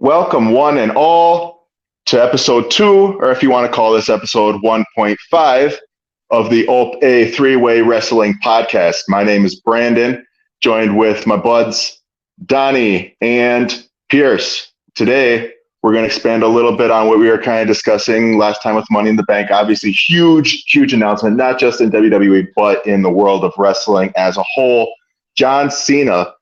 Welcome, one and all, to episode 2, or if you want to call this episode 1.5 of the Ope-Eh three-way wrestling podcast. My name is Brandon, joined with my buds, Donnie and Pierce. Today, we're going to expand a little bit on what we were kind of discussing last time with Money in the Bank. Obviously, huge announcement, not just in WWE, but in the world of wrestling as a whole. John Cena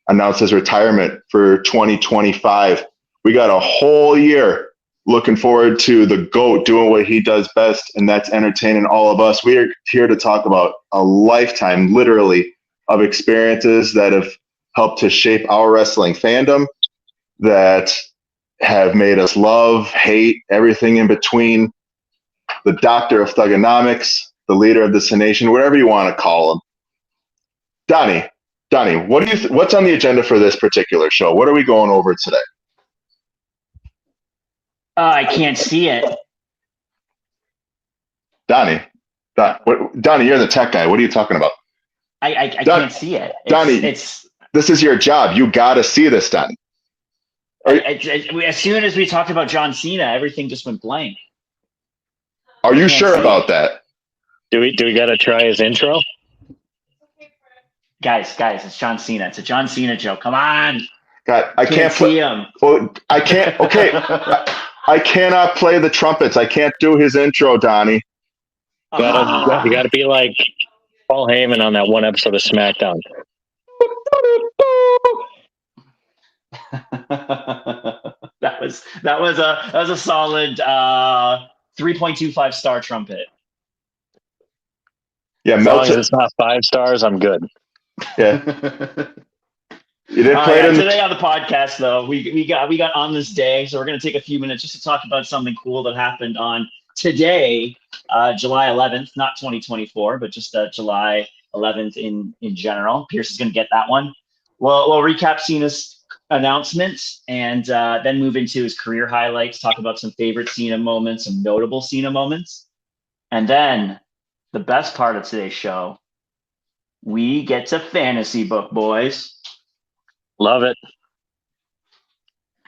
announced his retirement for 2025. We got a whole year looking forward to the GOAT doing what he does best, and that's entertaining all of us. We are here to talk about a lifetime, literally, of experiences that have helped to shape our wrestling fandom, that have made us love, hate, everything in between. The Doctor of Thuganomics, the leader of this nation, whatever you want to call him. Donnie, what's on the agenda for this particular show? What are we going over today? I can't see it. Donnie, you're the tech guy. What are you talking about? I can't see it. Donnie, this is your job. You got to see this, Donnie. As soon as we talked about John Cena, everything just went blank. Are you sure about that? Do we got to try his intro? Guys, it's John Cena. It's a John Cena joke. Come on. God, I can't see him. Oh, I can't. Okay. I cannot play the trumpets. I can't do his intro, Donnie. You got to be like Paul Heyman on that one episode of SmackDown. that was a solid 3.25 star trumpet. Yeah, as long as it's not 5 stars, I'm good. Yeah. You didn't play it today on the podcast, though. We got on this day, so we're going to take a few minutes just to talk about something cool that happened on today, July 11th, not 2024, but just July 11th in general. Pierce is going to get that one. We'll recap Cena's announcements and then move into his career highlights, talk about some favorite Cena moments, some notable Cena moments. And then the best part of today's show, we get to fantasy book, boys. Love it.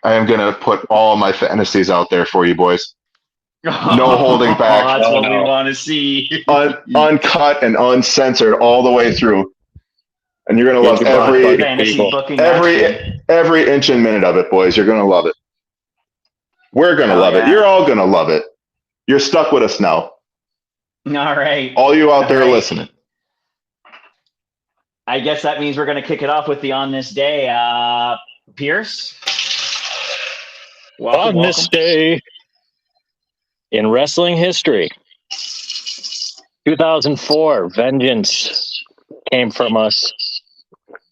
I am going to put all my fantasies out there for you, boys. No holding back. That's what we want to see. Uncut and uncensored all the way through. And you're going to love every inch and minute of it, boys. You're going to love it. We're going to love it. You're all going to love it. You're stuck with us now. All right. All you out there listening. I guess that means we're going to kick it off with the On This Day. Pierce? Welcome. This day in wrestling history. 2004, vengeance came from us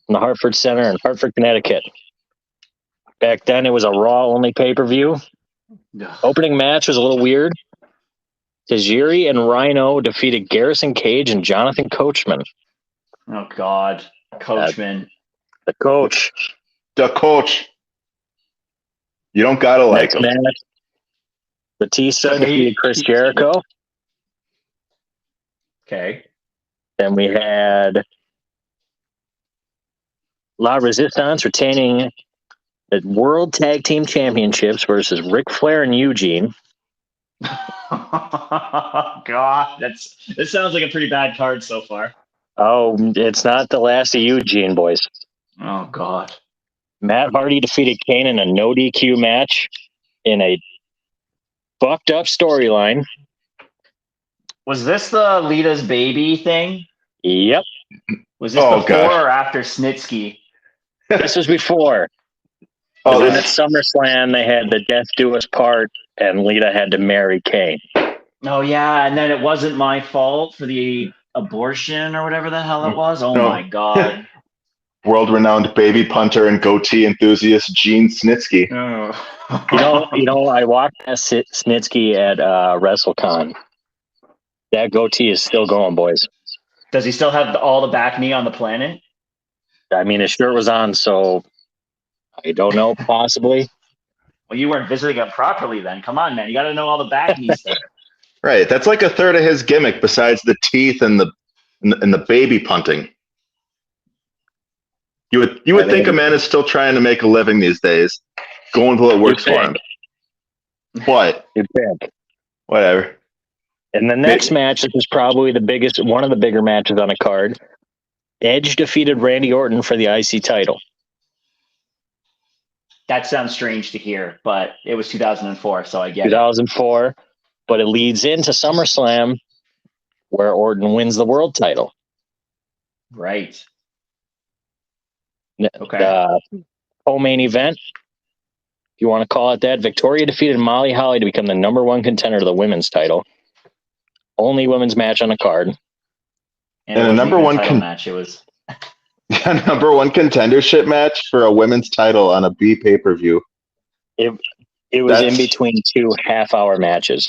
in the Hartford Center in Hartford, Connecticut. Back then, it was a Raw-only pay-per-view. Opening match was a little weird. Tajiri and Rhino defeated Garrison Cage and Jonathan Coachman. Oh, God. Coachman. The coach. You don't got to like him. Batista defeated Chris Jericho. Okay. Then we had La Resistance retaining the World Tag Team Championships versus Ric Flair and Eugene. God, this sounds like a pretty bad card so far. Oh, it's not the last of Eugene, boys. Oh, God. Matt Hardy defeated Kane in a no DQ match in a fucked up storyline. Was this the Lita's baby thing? Yep. Was this before or after Snitsky? This was before. Then at SummerSlam, they had the Death Do Us Part, and Lita had to marry Kane. Oh, yeah, and then it wasn't my fault for the abortion or whatever the hell it was. Oh, my God. World-renowned baby punter and goatee enthusiast Gene Snitsky. Oh. You know, I walked past Snitsky at WrestleCon. That goatee is still going, boys. Does he still have all the back knee on the planet? I mean, his shirt was on, so I don't know, possibly. Well, you weren't visiting him properly then. Come on, man. You got to know all the back knee stuff. Right. That's like a third of his gimmick besides the teeth and the baby punting. You would think a man is still trying to make a living these days. go until it works for him. What? Good pick. Whatever. And the next match, this is probably one of the bigger matches on a card. Edge defeated Randy Orton for the IC title. That sounds strange to hear, but it was 2004, so I get 2004, but it leads into SummerSlam, where Orton wins the world title. Right. Okay. The co-main event, if you want to call it that, Victoria defeated Molly Holly to become the number one contender to the women's title. Only women's match on the card. And a number one match. It was number one contendership match for a women's title on a B pay-per-view. It was in between 2 half-hour matches.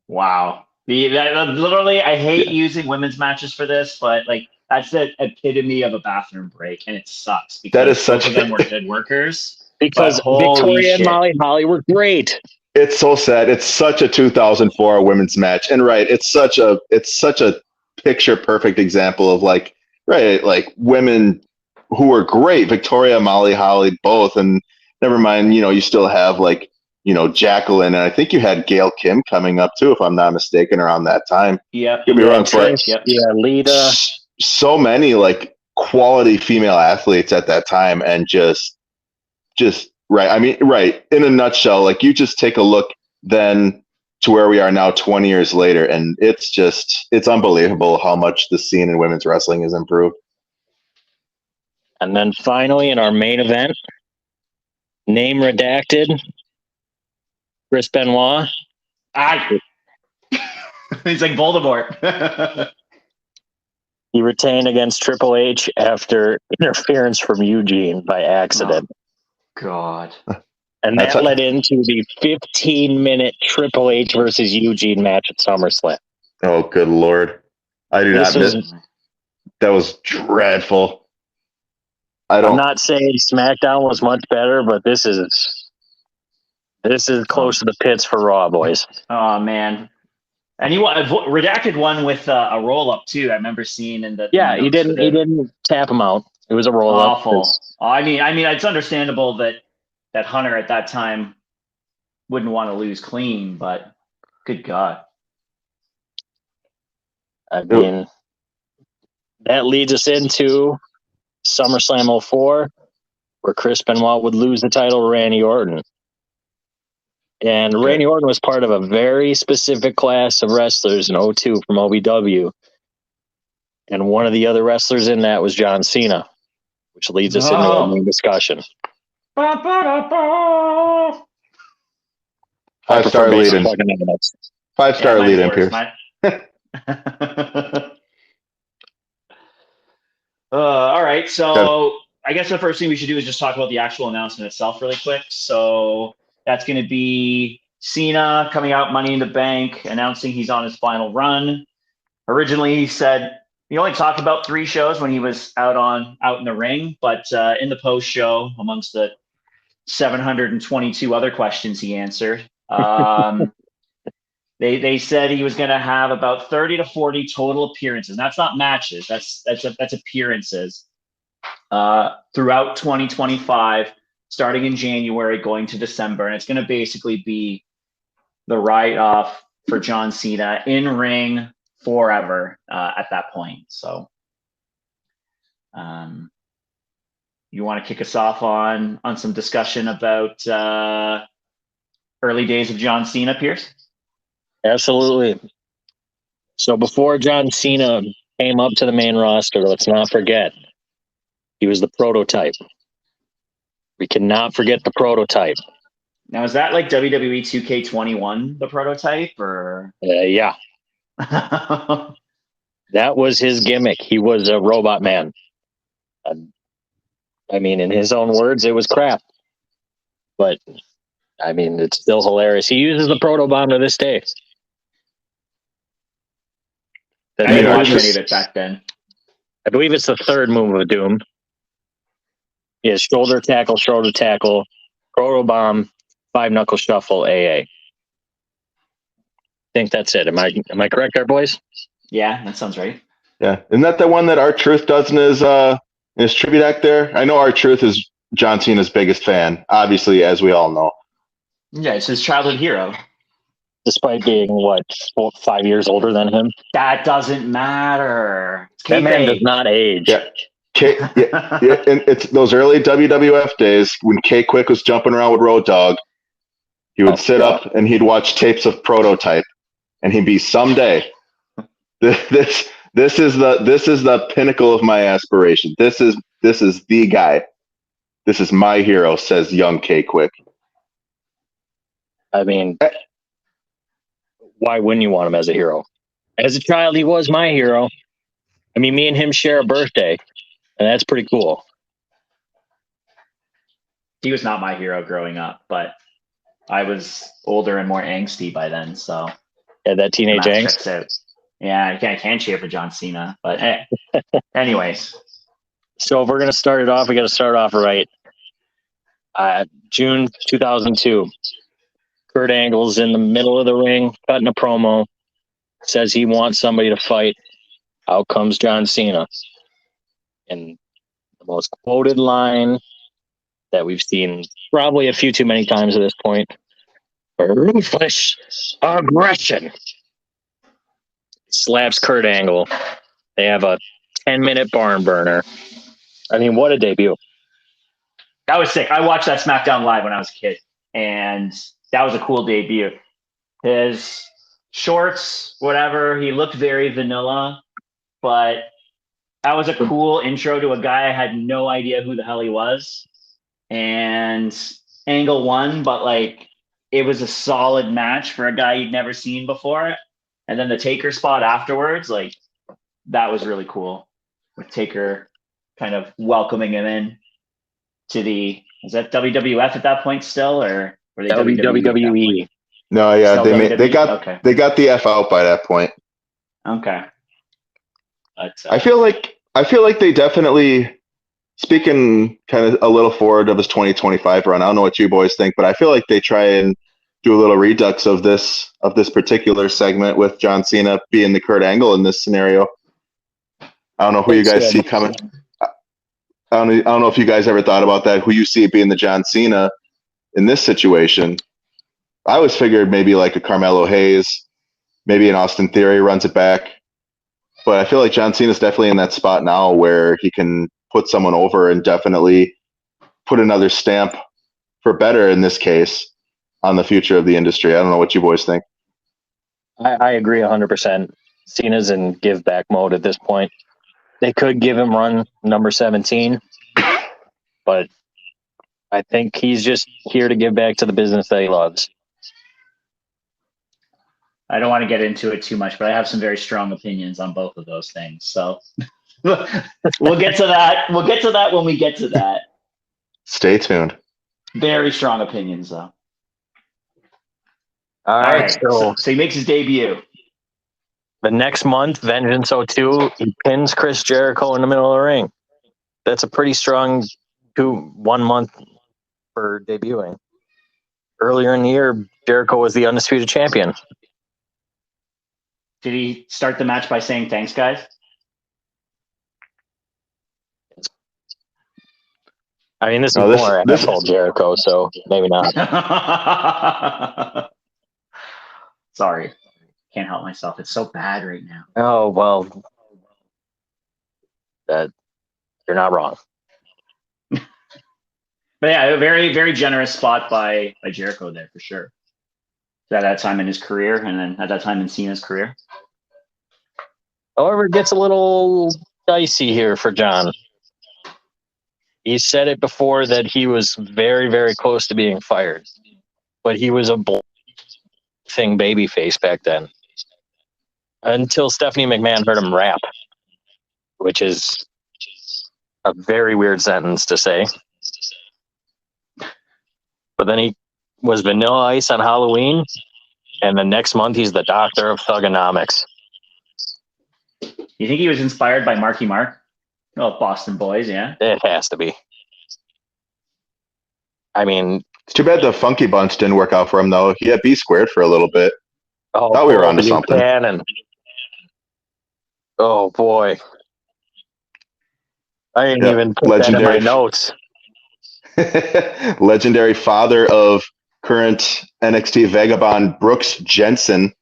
Wow. Literally, I hate using women's matches for this, but like that's the epitome of a bathroom break, and it sucks because that is such both of them were good workers. Because Victoria and Molly Holly were great. It's so sad. It's such a 2004 women's match, and right, it's such a picture perfect example of like women who were great. Victoria, Molly Holly, both, and never mind. You still have like Jacqueline, and I think you had Gail Kim coming up too, if I'm not mistaken, around that time. Yeah, get me wrong, but yeah, Lita. So many like quality female athletes at that time, and just right. I mean, right. In a nutshell, like you just take a look then to where we are now 20 years later, and it's unbelievable how much the scene in women's wrestling has improved. And then finally in our main event, name redacted, Chris Benoit. He's like Voldemort. He retained against Triple H after interference from Eugene by accident. Oh, God. And that led into the 15-minute Triple H versus Eugene match at SummerSlam. Oh, good Lord. I do not miss. That was dreadful. I'm not saying SmackDown was much better, but this is close to the pits for Raw, boys. Oh, man. And Redacted one with a roll-up, too. I remember seeing in the... Yeah, he didn't tap him out. It was a roll-up. Awful. I mean, it's understandable that Hunter at that time wouldn't want to lose clean, but good God. I mean, that leads us into SummerSlam 04, where Chris Benoit would lose the title to Randy Orton. And Randy Orton was part of a very specific class of wrestlers in 02 from OVW. And one of the other wrestlers in that was John Cena, which leads us into a new discussion. 5-star lead-in. 5-star lead-in, Pierce. All right, so I guess the first thing we should do is just talk about the actual announcement itself really quick. So that's going to be Cena coming out Money in the Bank, announcing he's on his final run. Originally, he said he only talked about 3 shows when he was out in the ring, but in the post show, amongst the 722 other questions he answered, they said he was going to have about 30 to 40 total appearances. And that's not matches. That's appearances throughout 2025, starting in January, going to December. And it's going to basically be the write-off for John Cena in ring forever at that point. So you want to kick us off on some discussion about early days of John Cena, Pierce? Absolutely. So before John Cena came up to the main roster, let's not forget, he was the prototype. We cannot forget the prototype. Now, is that like WWE 2K21, the prototype, or? Yeah. That was his gimmick. He was a robot man. I mean, in his own words, it was crap. But, I mean, it's still hilarious. He uses the proto bomb to this day. I didn't watch any of it back then. I believe it's the 3rd move of Doom. Yeah, shoulder tackle, proto bomb, 5-knuckle shuffle, AA. I think that's it. Am I correct there, boys? Yeah, that sounds right. Yeah. Isn't that the one that R-Truth does in his tribute act there? I know R-Truth is John Cena's biggest fan, obviously, as we all know. Yeah, it's his childhood hero. Despite being, 5 years older than him? That doesn't matter. That man does not age. Yeah. And it's those early WWF days when K-Quick was jumping around with Road Dogg. He would sit up and he'd watch tapes of Prototype, and he'd be someday. This is the pinnacle of my aspiration. This is the guy. This is my hero, says young K-Quick. I mean, why wouldn't you want him as a hero? As a child, he was my hero. I mean, me and him share a birthday, and that's pretty cool. He was not my hero growing up, but I was older and more angsty by then, so. Yeah, that teenage angst. Yeah, I can't cheer for John Cena, but anyways. So if we're going to start it off, we got to start off right. June 2002. Kurt Angle's in the middle of the ring, cutting a promo, says he wants somebody to fight. Out comes John Cena. And the most quoted line that we've seen probably a few too many times at this point. Ruthless aggression. Slaps Kurt Angle. They have a 10-minute barn burner. I mean, what a debut. That was sick. I watched that SmackDown Live when I was a kid, and that was a cool debut. His shorts, whatever, he looked very vanilla, but that was a cool intro to a guy I had no idea who the hell he was. And Angle won, but it was a solid match for a guy you'd never seen before. And then the Taker spot afterwards, that was really cool. With Taker kind of welcoming him in to is that WWF at that point still, or were they WWE? No, yeah, they got the F out by that point. Okay. But, I feel like they definitely, speaking kind of a little forward of his 2025 run. I don't know what you boys think, but I feel like they try and do a little redux of this particular segment with John Cena being the Kurt Angle in this scenario. I don't know who you guys see coming. I don't know if you guys ever thought about that. Who you see being the John Cena in this situation? I always figured maybe like a Carmelo Hayes, maybe an Austin Theory runs it back. But I feel like John Cena's definitely in that spot now where he can put someone over and definitely put another stamp, for better in this case, on the future of the industry. I don't know what you boys think. I agree 100%. Cena's in give back mode at this point. They could give him run number 17, but I think he's just here to give back to the business that he loves. I don't want to get into it too much, but I have some very strong opinions on both of those things. So we'll get to that. We'll get to that when we get to that. Stay tuned. Very strong opinions, though. All right. So he makes his debut. The next month, Vengeance 02, he pins Chris Jericho in the middle of the ring. That's a pretty strong 1 month for debuting. Earlier in the year, Jericho was the undisputed champion. Did he start the match by saying, "Thanks, guys"? I mean, this is more asshole Jericho, so maybe not. Sorry. Can't help myself. It's so bad right now. Oh, well, you're not wrong. But yeah, a very, very generous spot by Jericho there for sure. At that time in his career, and then at that time in Cena's career. However, it gets a little dicey here for John. He said it before that he was very, very close to being fired, but he was a thing babyface back then. Until Stephanie McMahon heard him rap, which is a very weird sentence to say. But then he was Vanilla Ice on Halloween, and the next month he's the Doctor of Thuganomics. You think he was inspired by Marky Mark? Oh, Boston Boys, yeah. It has to be. I mean, it's too bad the Funky Bunch didn't work out for him, though. He had B squared for a little bit. Oh, thought we were onto something. Oh boy, I didn't even put that in my notes. legendary father of current NXT vagabond Brooks Jensen.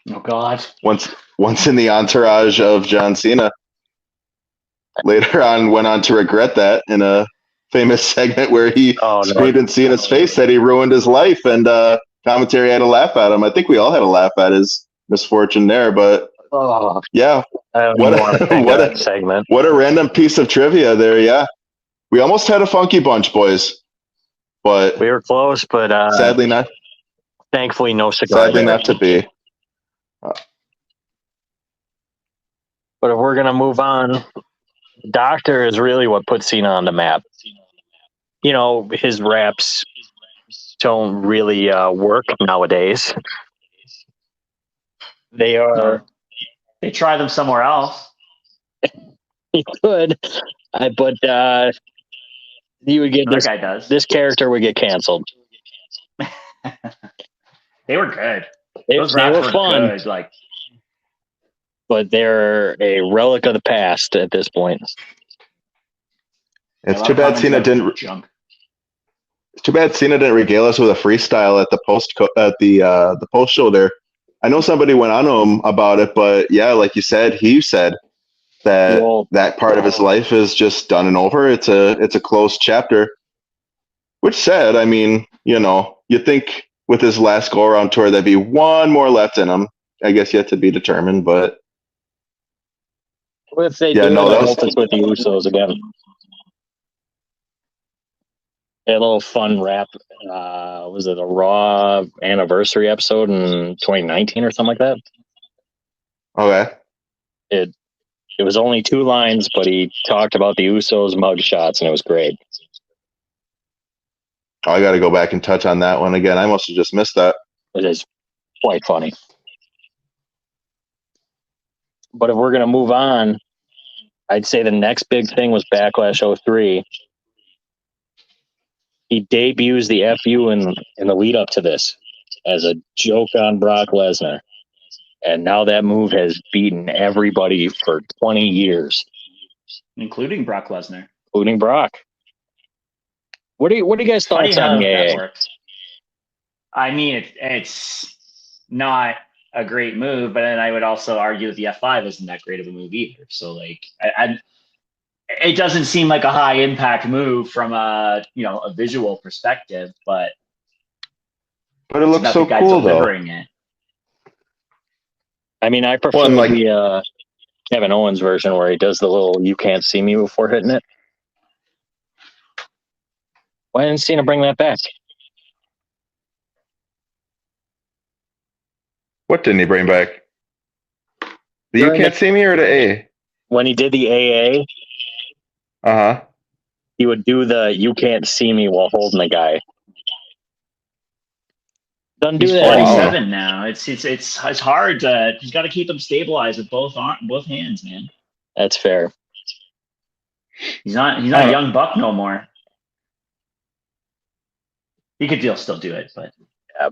Oh God. Once in the entourage of John Cena. Later on, went on to regret that in a famous segment where he screamed in Cena's face that he ruined his life, and commentary had to laugh at him. I think we all had a laugh at his misfortune there, but yeah, what a segment. What a random piece of trivia there. Yeah, we almost had a funky bunch, boys, but we were close, but sadly not. Thankfully, no cigar. Sadly, not to be. But if we're gonna move on, Doctor is really what puts Cena on the map. You know, his raps don't really work nowadays. They are. They try them somewhere else. He could, but he would get this. Guy does. This character would get canceled. They were good. They were fun. Good, like, but they're a relic of the past at this point. It's too bad Cena didn't. It's too bad Cena didn't regale us with a freestyle at the post show there. I know somebody went on to him about it, but yeah, like you said, he said that that part of his life is just done and over. It's a closed chapter. Which said, I mean, you know, you think with his last go around tour there'd be one more left in him. I guess yet to be determined, but if they do, that was with the Usos again. A little fun rap. Was it a Raw anniversary episode in 2019 or something like that? Okay. It was only 2 lines, but he talked about the Usos mug shots, and it was great. Oh, I got to go back and touch on that one again. I must have just missed that. It is quite funny. But if we're going to move on, I'd say the next big thing was Backlash 03. He debuts the FU in the lead up to this as a joke on Brock Lesnar. And now that move has beaten everybody for 20 years. Including Brock Lesnar. Including Brock. What do you guys thoughts on AA? I mean, it's not a great move, but then I would also argue that the F5 isn't that great of a move either. So, like, it doesn't seem like a high impact move from a visual perspective, but it looks so cool though. It. I mean, I prefer the Kevin Owens version where he does the little "you can't see me" before hitting it. Why didn't Cena bring that back? What didn't he bring back? The "you can't see me" or the A? When he did the AA. He would do the "you can't see me" while holding the guy. Doesn't do that. 47 now. It's hard to. He's got to keep him stabilized with both hands, man. That's fair. He's not a young buck no more. He could still do it,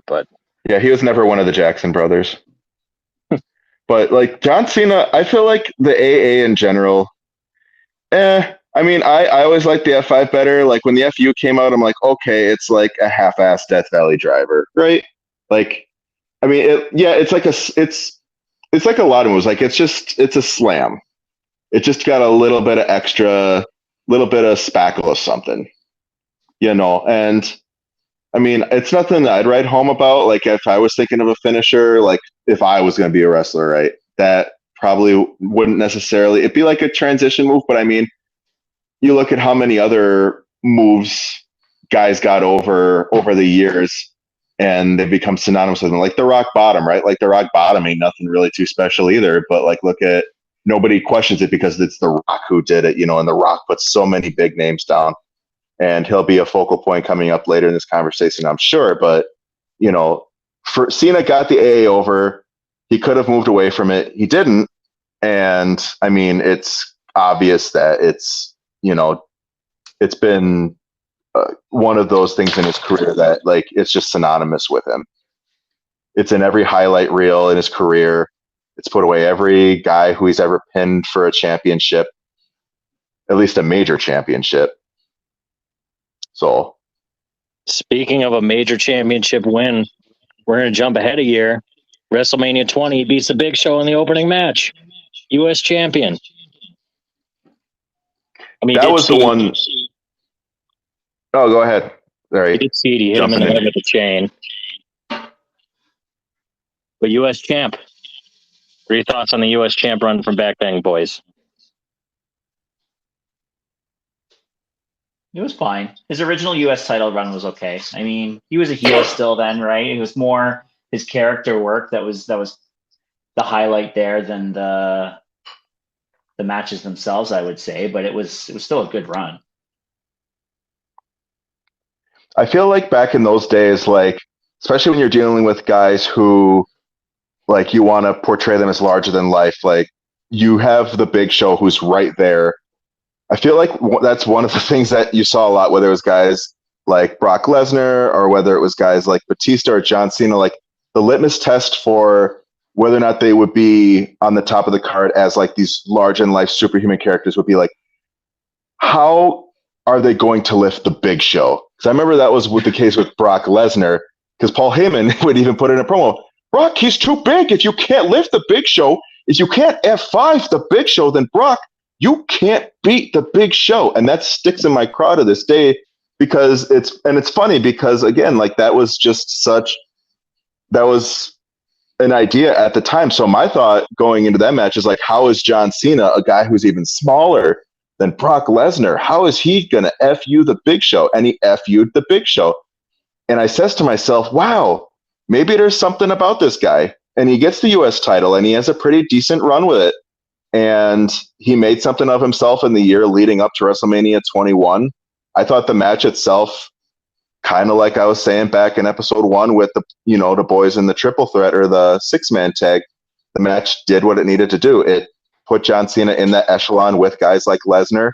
but yeah, he was never one of the Jackson brothers. But like John Cena, I feel like the AA in general. I mean, I always liked the F5 better. Like when the FU came out, I'm like, okay, it's like a half-assed Death Valley driver, right? Like, I mean, it's like a lot of moves. Like it's a slam. It just got a little bit of extra, little bit of spackle of something, you know. And I mean, it's nothing that I'd write home about. Like if I was thinking of a finisher, like if I was going to be a wrestler, right, that probably wouldn't necessarily. It'd be like a transition move, but I mean. You look at how many other moves guys got over the years, and they've become synonymous with them. Like the rock bottom, right? Like the rock bottom ain't nothing really too special either. But like, look at nobody questions it because it's the Rock who did it, you know. And the Rock puts so many big names down, and he'll be a focal point coming up later in this conversation, I'm sure. But you know, for Cena got the AA over. He could have moved away from it. He didn't, and I mean, it's obvious that it's. You know, it's been one of those things in his career that, like, it's just synonymous with him. It's in every highlight reel in his career. It's put away every guy who he's ever pinned for a championship, at least a major championship. So, Speaking of a major championship win, we're going to jump ahead a year. WrestleMania 20 beats the Big Show in the opening match. U.S. champion. I mean, that was the one. Oh, go ahead. All right. He did see it. He hit him in the head with the chain. But U.S. champ. What are your thoughts on the U.S. champ run from back then, boys? It was fine. His original U.S. title run was okay. I mean, he was a heel still then, right? It was more his character work that was the highlight there than the matches themselves, I would say. But it was still a good run. I feel like back in those days, like, especially when you're dealing with guys who, like, you want to portray them as larger than life, like, you have the Big Show who's right there. I feel like that's one of the things that you saw a lot, whether it was guys like Brock Lesnar or whether it was guys like Batista or John Cena, like the litmus test for whether or not they would be on the top of the card as like these large in life superhuman characters would be like, how are they going to lift the Big Show? Because I remember that was the case with Brock Lesnar, because Paul Heyman would even put in a promo, Brock, he's too big. If you can't lift the Big Show, if you can't F5 the Big Show, then Brock, you can't beat the Big Show. And that sticks in my craw to this day, because it's funny because, again, like that was an idea at the time. So my thought going into that match is like, how is John Cena, a guy who's even smaller than Brock Lesnar, how is he going to F-U the Big Show? And he F-U'd the Big Show. And I says to myself, wow, maybe there's something about this guy. And he gets the U.S. title and he has a pretty decent run with it. And he made something of himself in the year leading up to WrestleMania 21. I thought the match itself, kind of like I was saying back in episode 1 with the boys in the triple threat or the 6-man tag, the match did what it needed to do. It put John Cena in that echelon with guys like Lesnar,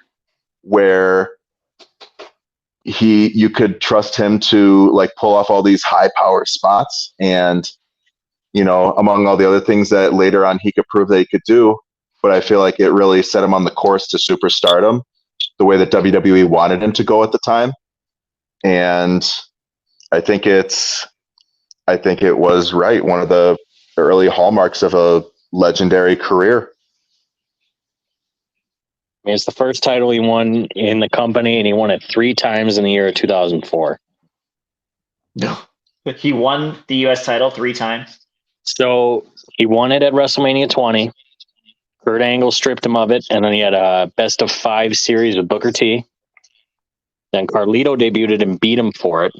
where you could trust him to like pull off all these high power spots. And, among all the other things that later on he could prove that he could do. But I feel like it really set him on the course to superstardom, the way that WWE wanted him to go at the time. And I think it was right. One of the early hallmarks of a legendary career. I mean, it's the first title he won in the company, and he won it 3 times in the year of 2004. No. He won the U.S. title 3 times? So he won it at WrestleMania 20. Kurt Angle stripped him of it, and then he had a best of 5 series with Booker T. Then Carlito debuted and beat him for it,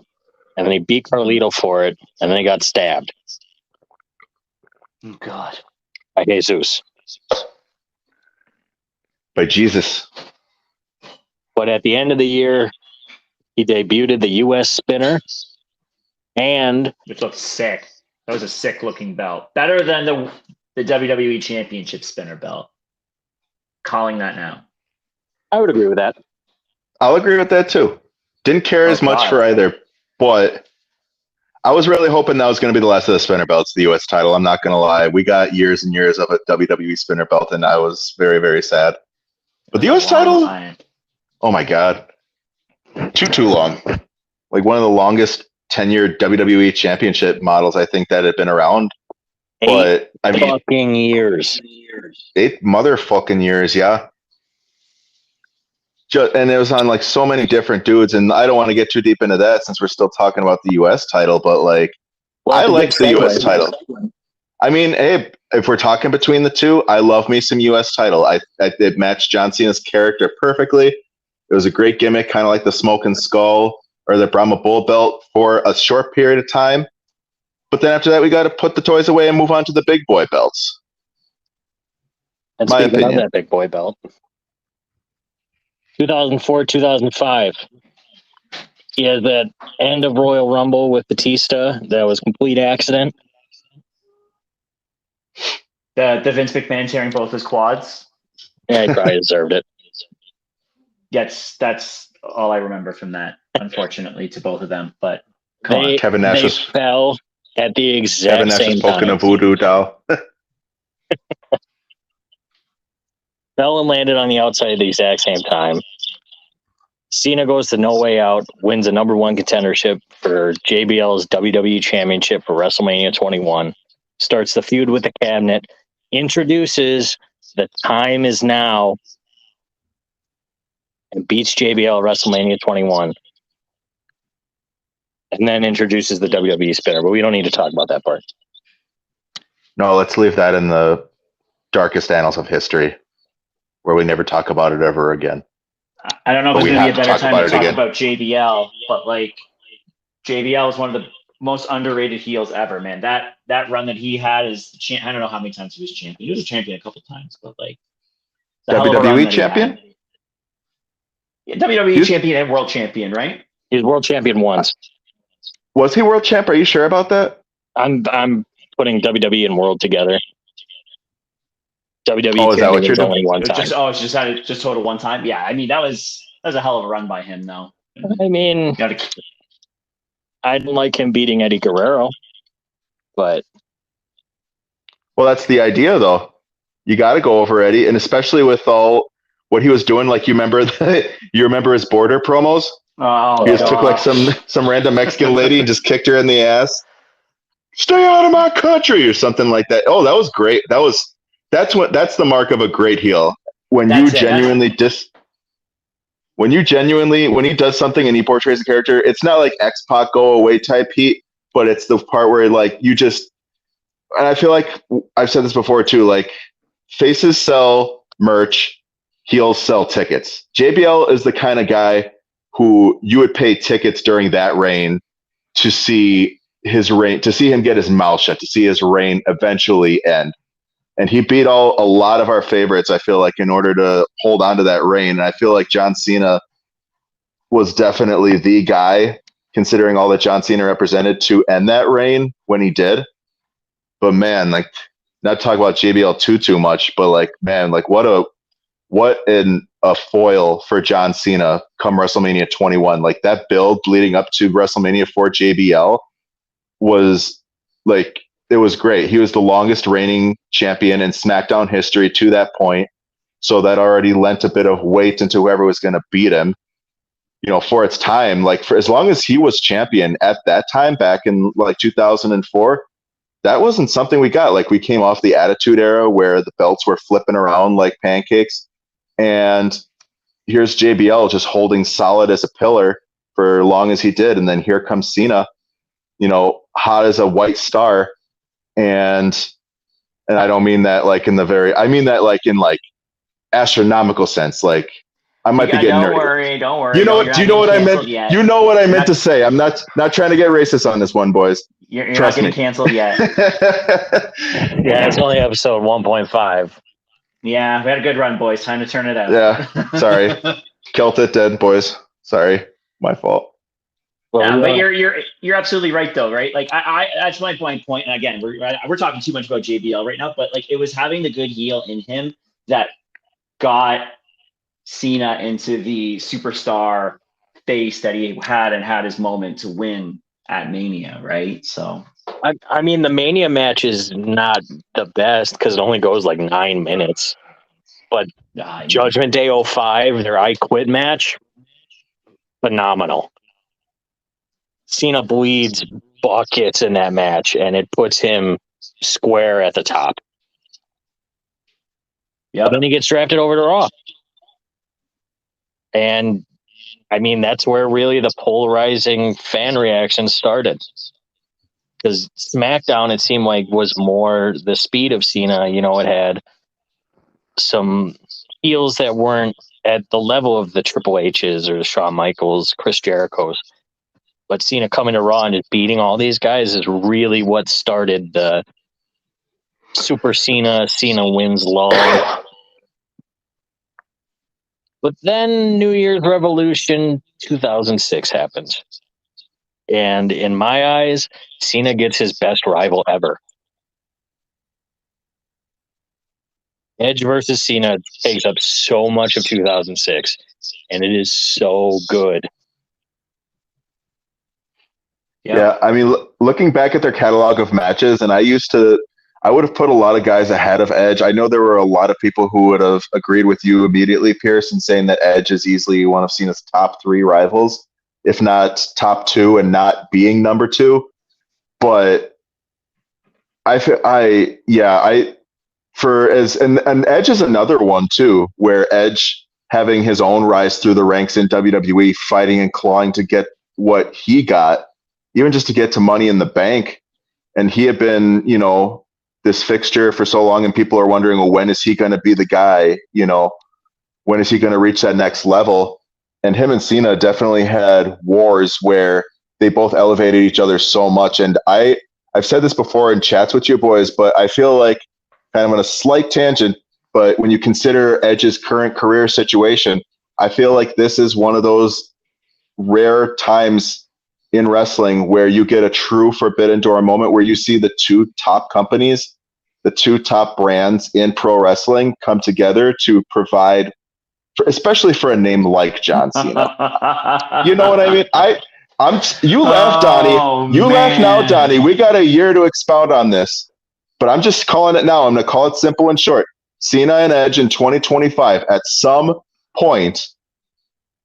and then he beat Carlito for it, and then he got stabbed. Oh, God. By Jesus. By Jesus. But at the end of the year, he debuted the U.S. Spinner, and which looks sick. That was a sick-looking belt. Better than the WWE Championship Spinner belt. Calling that now. I would agree with that. I'll agree with that too. Didn't care as much for either, but I was really hoping that was going to be the last of the spinner belts, the U.S. title. I'm not going to lie. We got years and years of a WWE spinner belt, and I was very, very sad. But the U.S. title, oh my God, too long. Like one of the longest tenured WWE Championship models I think that had been around. 8 fucking years. 8 motherfucking years, yeah. And it was on like so many different dudes, and I don't want to get too deep into that since we're still talking about the U.S. title, but like, I like the U.S. title. I mean, hey, if we're talking between the two, I love me some U.S. title. It matched John Cena's character perfectly. It was a great gimmick, kind of like the Smoking Skull or the Brahma Bull belt for a short period of time. But then after that, we got to put the toys away and move on to the big boy belts. And speaking of that big boy belt, 2004, 2005, he had that end of Royal Rumble with Batista that was a complete accident. The Vince McMahon tearing both his quads. Yeah, he probably deserved it. Yes, that's all I remember from that, unfortunately, to both of them. But Kevin Nash fell at the exact same time. Poking a voodoo doll. Fell and landed on the outside at the exact same time. Cena goes to No Way Out, wins a number one contendership for JBL's WWE Championship for WrestleMania 21, starts the feud with the Cabinet, introduces the Time Is Now, and beats JBL at WrestleMania 21, and then introduces the WWE Spinner. But we don't need to talk about that part. No, let's leave that in the darkest annals of history, where we never talk about it ever again. I don't know if But it's we going to be a have to better talk time about to it talk again. about JBL, but like JBL is one of the most underrated heels ever, man. That run that he had is I don't know how many times he was champion. He was a champion a couple times, but like the hell of a run WWE that he had. champion? Yeah, WWE champion and world champion, right? He's world champion once. Was he world champ? Are you sure about that? I'm putting WWE and world together. WWE Oh, is that what champion you're is doing? only one time. It's just total one time. Yeah, I mean that was a hell of a run by him, though. I mean, I didn't like him beating Eddie Guerrero, but Well, that's the idea, though. You got to go over Eddie, and especially with all what he was doing. Like you remember his border promos. Oh, He just took like some random Mexican lady and just kicked her in the ass. Stay out of my country, or something like that. Oh, that was great. That's the mark of a great heel. When he does something and he portrays a character, it's not like X-Pac go away type heat, but it's the part where like you just, and I feel like I've said this before too, like faces sell merch, heels sell tickets. JBL is the kind of guy who you would pay tickets during that reign to see him get his mouth shut, to see his reign eventually end. And he beat a lot of our favorites, I feel like, in order to hold on to that reign. And I feel like John Cena was definitely the guy, considering all that John Cena represented, to end that reign when he did. But man, like, not talk about JBL too much, but like, man, like what a foil for John Cena come WrestleMania 21. Like that build leading up to WrestleMania for JBL was like, it was great. He was the longest reigning champion in SmackDown history to that point. So that already lent a bit of weight into whoever was going to beat him, for its time. Like for as long as he was champion at that time, back in like 2004, that wasn't something we got. Like we came off the Attitude Era where the belts were flipping around like pancakes. And here's JBL just holding solid as a pillar for as long as he did. And then here comes Cena, hot as a white star. And I don't mean that like I mean that like in like astronomical sense. Like I might be getting nerdy. Don't worry. Do you know what I meant? Yet. You know what I meant to say. I'm not trying to get racist on this one, boys. You're not getting canceled yet. Yeah, it's only episode 1.5. Yeah, we had a good run, boys. Time to turn it out. Yeah, sorry. Kilt it dead, boys. Sorry, my fault. Well, but you're absolutely right, though, right? Like I that's my point. And again, we're talking too much about JBL right now, but like it was having the good heel in him that got Cena into the superstar face that he had his moment to win at Mania, right? So I mean, the Mania match is not the best because it only goes like 9 minutes. But Judgment Day 05, their I Quit match, phenomenal. Cena bleeds buckets in that match, and it puts him square at the top. Yeah. Then he gets drafted over to Raw. And, I mean, that's where really the polarizing fan reaction started. Because SmackDown, it seemed like, was more the speed of Cena. It had some heels that weren't at the level of the Triple H's or the Shawn Michaels, Chris Jericho's. But Cena coming to Raw and just beating all these guys is really what started the Super Cena wins long. But then New Year's Revolution 2006 happens. And in my eyes, Cena gets his best rival ever. Edge versus Cena takes up so much of 2006, and it is so good. Yeah, I mean, looking back at their catalog of matches, and I used to I would have put a lot of guys ahead of Edge. I know there were a lot of people who would have agreed with you immediately, Pierce, in saying that Edge is easily one of Cena's top 3 rivals, if not top 2, and not being number 2. But and Edge is another one too, where Edge having his own rise through the ranks in WWE, fighting and clawing to get what he got, even just to get to Money in the Bank. And he had been, this fixture for so long, and people are wondering, well, when is he going to be the guy? When is he going to reach that next level? And him and Cena definitely had wars where they both elevated each other so much. And I've said this before in chats with you boys, but I feel like, kind of on a slight tangent, but when you consider Edge's current career situation, I feel like this is one of those rare times in wrestling where you get a true Forbidden Door moment, where you see the 2 top companies, the 2 top brands in pro wrestling come together to provide, especially for a name like John Cena. You know what I mean? You laugh, Donnie. You laugh now, Donnie. We got a year to expound on this, but I'm just calling it now. I'm going to call it simple and short. Cena and Edge in 2025. At some point,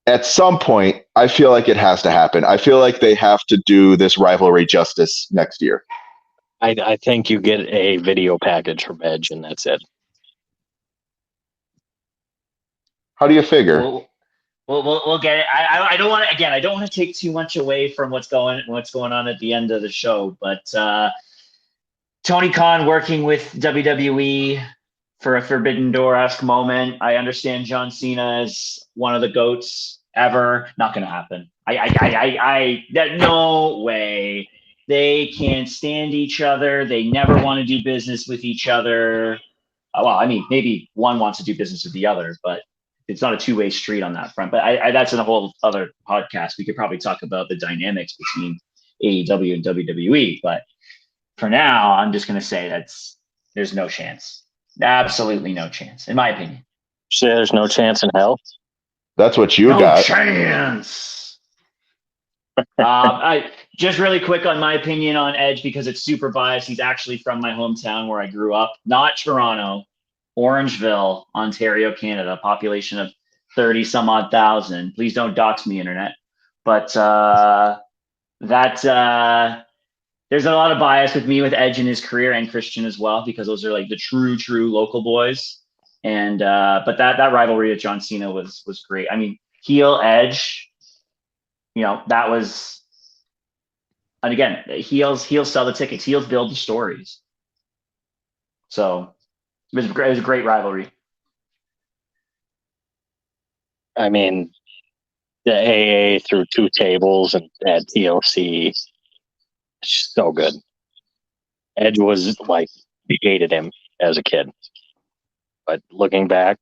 I feel like it has to happen. I feel like they have to do this rivalry justice next year. I think you get a video package from Edge, and that's it. How do you figure? We'll get it. I don't want to. Again, I don't want to take too much away from what's going on at the end of the show. But Tony Khan working with WWE for a Forbidden Door-esque moment. I understand John Cena is one of the GOATs ever. Not going to happen. No way. They can't stand each other. They never want to do business with each other. Well, I mean, maybe one wants to do business with the other, but it's not a two-way street on that front. But that's in a whole other podcast. We could probably talk about the dynamics between AEW and WWE. But for now, I'm just going to say there's no chance. Absolutely no chance, in my opinion. So there's no chance in hell? That's what you got. No chance. I just really quick on my opinion on Edge, because it's super biased. He's actually from my hometown where I grew up, not Toronto, Orangeville, Ontario, Canada, population of 30 some odd thousand. Please don't dox me, internet. But there's a lot of bias with me with Edge in his career, and Christian as well, because those are like the true local boys. And but that rivalry with John Cena was great. I mean, heel Edge, that was, and again, heels sell the tickets, heels build the stories. So it was a great rivalry. I mean, the AA through 2 tables and at TLC, so good. Edge was like, he hated him as a kid, but looking back,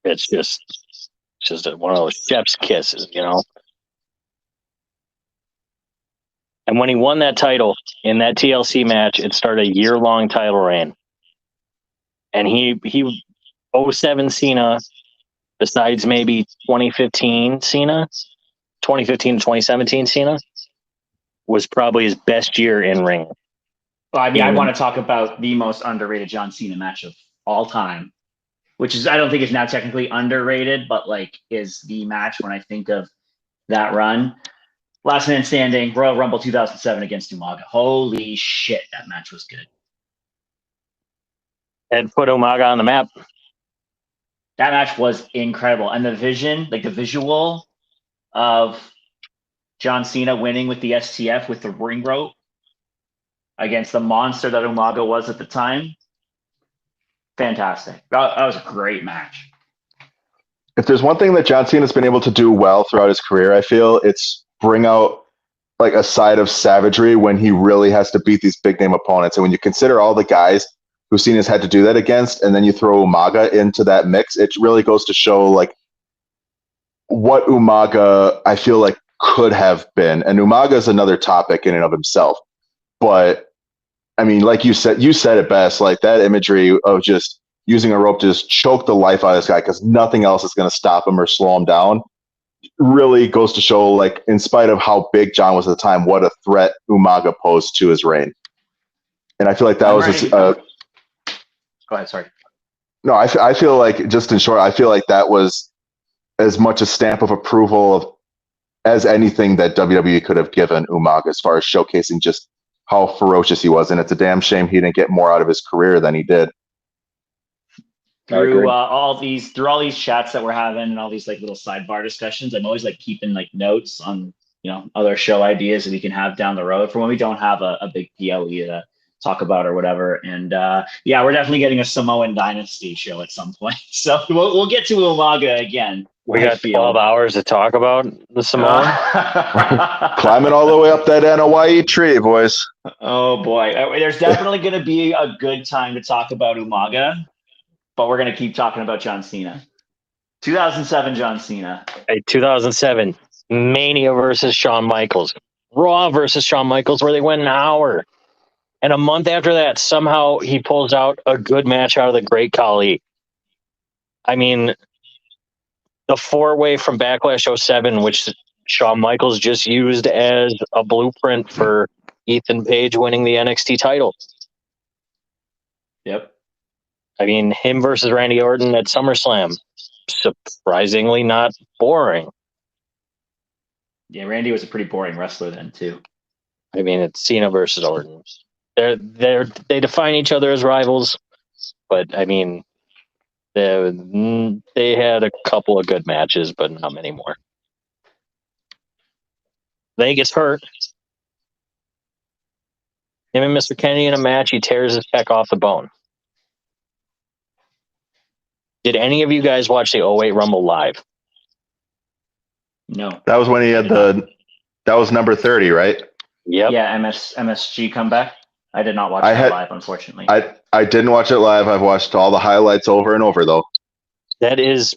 it's just one of those chef's kisses, And when he won that title in that TLC match, it started a year-long title reign. And he 07 Cena, besides maybe 2015 Cena, 2015 to 2017 Cena, was probably his best year in ring. Well, I mean, I want to talk about the most underrated John Cena match of all time, which is, I don't think is now technically underrated, but is the match when I think of that run. Last Man Standing, Royal Rumble 2007 against Umaga. Holy shit, that match was good. And put Umaga on the map. That match was incredible. And the vision, the visual of John Cena winning with the STF with the ring rope against the monster that Umaga was at the time. Fantastic. That was a great match. If there's one thing that John Cena's been able to do well throughout his career, I feel it's bring out a side of savagery when he really has to beat these big name opponents. And when you consider all the guys who Cena's had to do that against, and then you throw Umaga into that mix, it really goes to show what Umaga I feel like could have been. And Umaga is another topic in and of himself. But I mean, like you said it best, that imagery of just using a rope to just choke the life out of this guy because nothing else is going to stop him or slow him down, really goes to show, in spite of how big John was at the time, what a threat Umaga posed to his reign. And I feel like that I'm was ready. Go ahead. Sorry. no. I feel like, just in short, I feel like that was as much a stamp of approval of as anything that WWE could have given Umaga, as far as showcasing just how ferocious he was. And it's a damn shame he didn't get more out of his career than he did. Through all these chats that we're having and all these like little sidebar discussions, I'm always like keeping like notes on other show ideas that we can have down the road for when we don't have a big PLE to talk about or whatever. And yeah, we're definitely getting a Samoan Dynasty show at some point, so we'll get to Umaga again. We got 12 hours to talk about the Samoan. Climbing all the way up that NOYE tree, boys. Oh boy, there's definitely going to be a good time to talk about Umaga, but we're going to keep talking about John Cena. 2007 John Cena. Hey, 2007 Mania versus Shawn Michaels. Raw versus Shawn Michaels, where they went an hour. And a month after that, somehow he pulls out a good match out of the Great Khali. I mean, the four-way from Backlash 07, which Shawn Michaels just used as a blueprint for Ethan Page winning the NXT title. Yep. I mean, him versus Randy Orton at SummerSlam. Surprisingly not boring. Yeah, Randy was a pretty boring wrestler then too. I mean, it's Cena versus Orton. They define each other as rivals, but I mean, they had a couple of good matches, but not many more. Then he gets hurt. Him and Mr. Kennedy in a match, he tears his pec off the bone. Did any of you guys watch the 08 Rumble live? No. That was when he had that was number 30, right? Yep. Yeah, MSG comeback. I did not watch that live, unfortunately. I didn't watch it live. I've watched all the highlights over and over, though. That is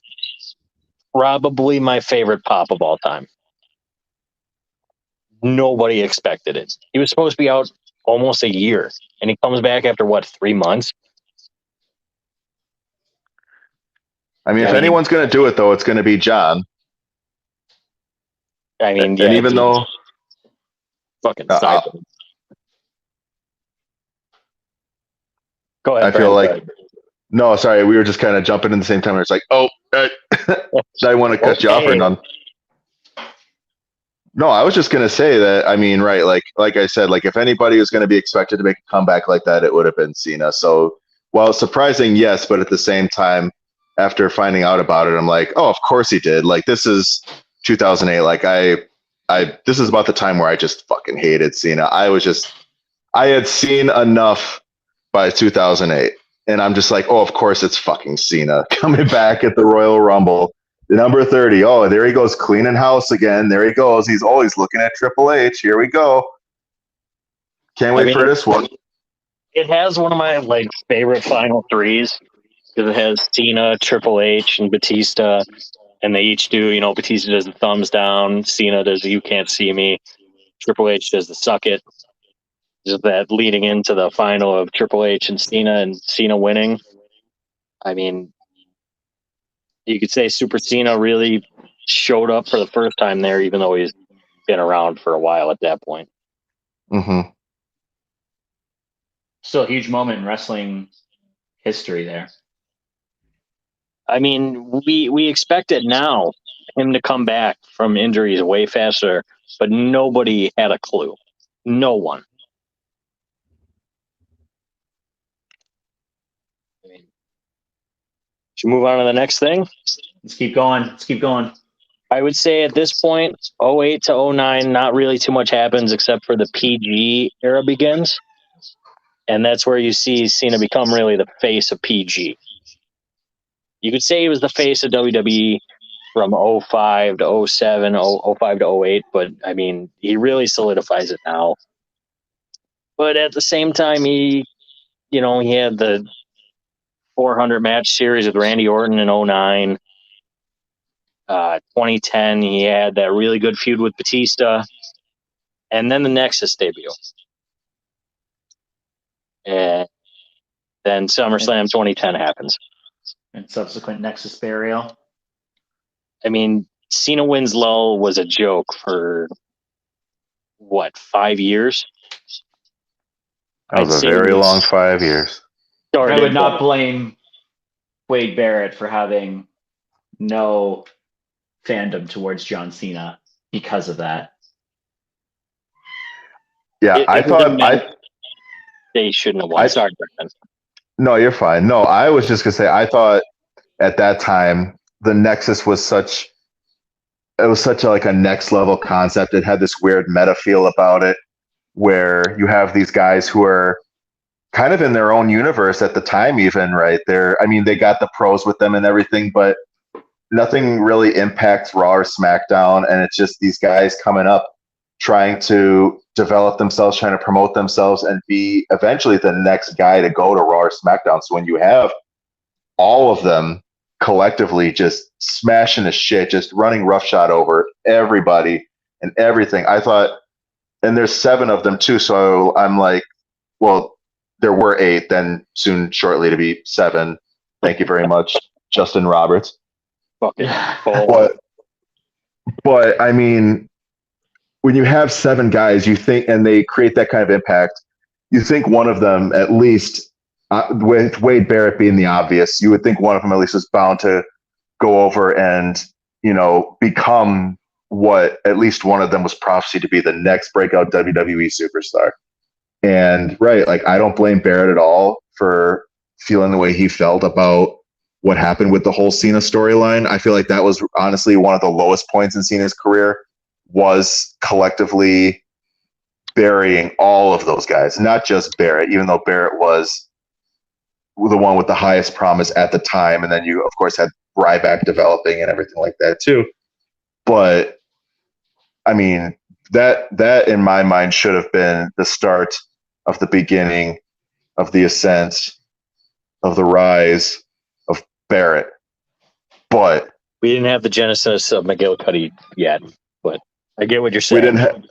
probably my favorite pop of all time. Nobody expected it. He was supposed to be out almost a year, and he comes back after, 3 months? I mean, if anyone's going to do it, though, it's going to be John. I mean, and even though... Fucking Go ahead. I feel like... No, sorry, we were just kind of jumping in the same time. It's like, I want to cut you off or none. No, I was just going to say that, I mean, right, like I said, like if anybody was going to be expected to make a comeback like that, it would have been Cena. So, while surprising, yes, but at the same time, after finding out about it, I'm like, oh, of course he did. Like, this is 2008. Like, this is about the time where I just fucking hated Cena. I had seen enough by 2008. And I'm just like, oh, of course it's fucking Cena coming back at the Royal Rumble. The number 30. Oh, there he goes, cleaning house again. There he goes. He's always looking at Triple H. Here we go. Can't wait for this one. It has one of my favorite final threes because it has Cena, Triple H, and Batista, and they each do. Batista does the thumbs down. Cena does the "you can't see me." Triple H does the "suck it." Just that leading into the final of Triple H and Cena winning. I mean, you could say Super Cena really showed up for the first time there, even though he's been around for a while at that point. Mm-hmm. Still a huge moment in wrestling history there. I mean, we expect it now, him to come back from injuries way faster, but nobody had a clue. No one. Should we move on to the next thing? Let's keep going. I would say at this point, 08 to 09, not really too much happens except for the PG era begins. And that's where you see Cena become really the face of PG. You could say he was the face of WWE from 05 to 07, 05 to 08, but I mean, he really solidifies it now. But at the same time, he had the 400 match series with Randy Orton in 09. 2010, he had that really good feud with Batista. And then the Nexus debut. And then SummerSlam 2010 happens. And subsequent Nexus burial. I mean, Cena wins lull was a joke for 5 years? That was I'd a say very we long 5 years. I would started, not blame Wade Barrett for having no fandom towards John Cena because of that. Yeah, it, I it was a thought match they shouldn't have won. I Sorry, Brendan. no, you're fine. No, I was just gonna say I thought at that time the Nexus was such like a next level concept. It had this weird meta feel about it where you have these guys who are kind of in their own universe at the time, even, right? I mean, they got the pros with them and everything, but nothing really impacts Raw or SmackDown. And it's just these guys coming up, trying to develop themselves, trying to promote themselves, and be eventually the next guy to go to Raw or SmackDown. So when you have all of them collectively just smashing the shit, just running roughshod over everybody and everything, I thought, and there's 7 of them too. So I'm like, well, there were 8, then soon shortly to be 7. Thank you very much, Justin Roberts. Fucking But I mean, when you have 7 guys, you think, and they create that kind of impact, you think one of them at least, with Wade Barrett being the obvious, you would think one of them at least is bound to go over and, become what at least one of them was prophesied to be, the next breakout WWE superstar. And right, like, I don't blame Barrett at all for feeling the way he felt about what happened with the whole Cena storyline. I feel like that was honestly one of the lowest points in Cena's career, was collectively burying all of those guys, not just Barrett, even though Barrett was the one with the highest promise at the time. And then you, of course, had Ryback developing and everything like that too. But I mean, that in my mind should have been the start of the beginning of the ascent, of the rise of Barrett. But we didn't have the genesis of McGillicuddy yet, but I get what you're saying. we didn't have,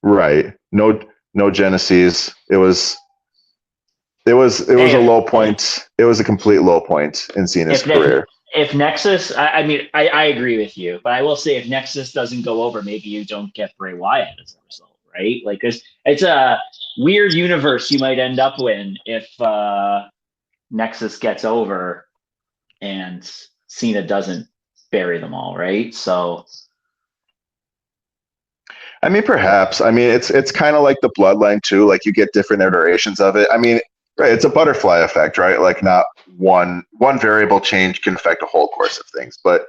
right. No genesis. It was a low point. It was a complete low point in Cena's career. If Nexus, I agree with you, but I will say if Nexus doesn't go over, maybe you don't get Bray Wyatt as a result, right? Like, it's a weird universe you might end up in if Nexus gets over and Cena doesn't bury them all, right? So, I mean, perhaps. I mean, it's kind of like the bloodline too. Like, you get different iterations of it. I mean, right? It's a butterfly effect, right? Like, not one variable change can affect a whole course of things. But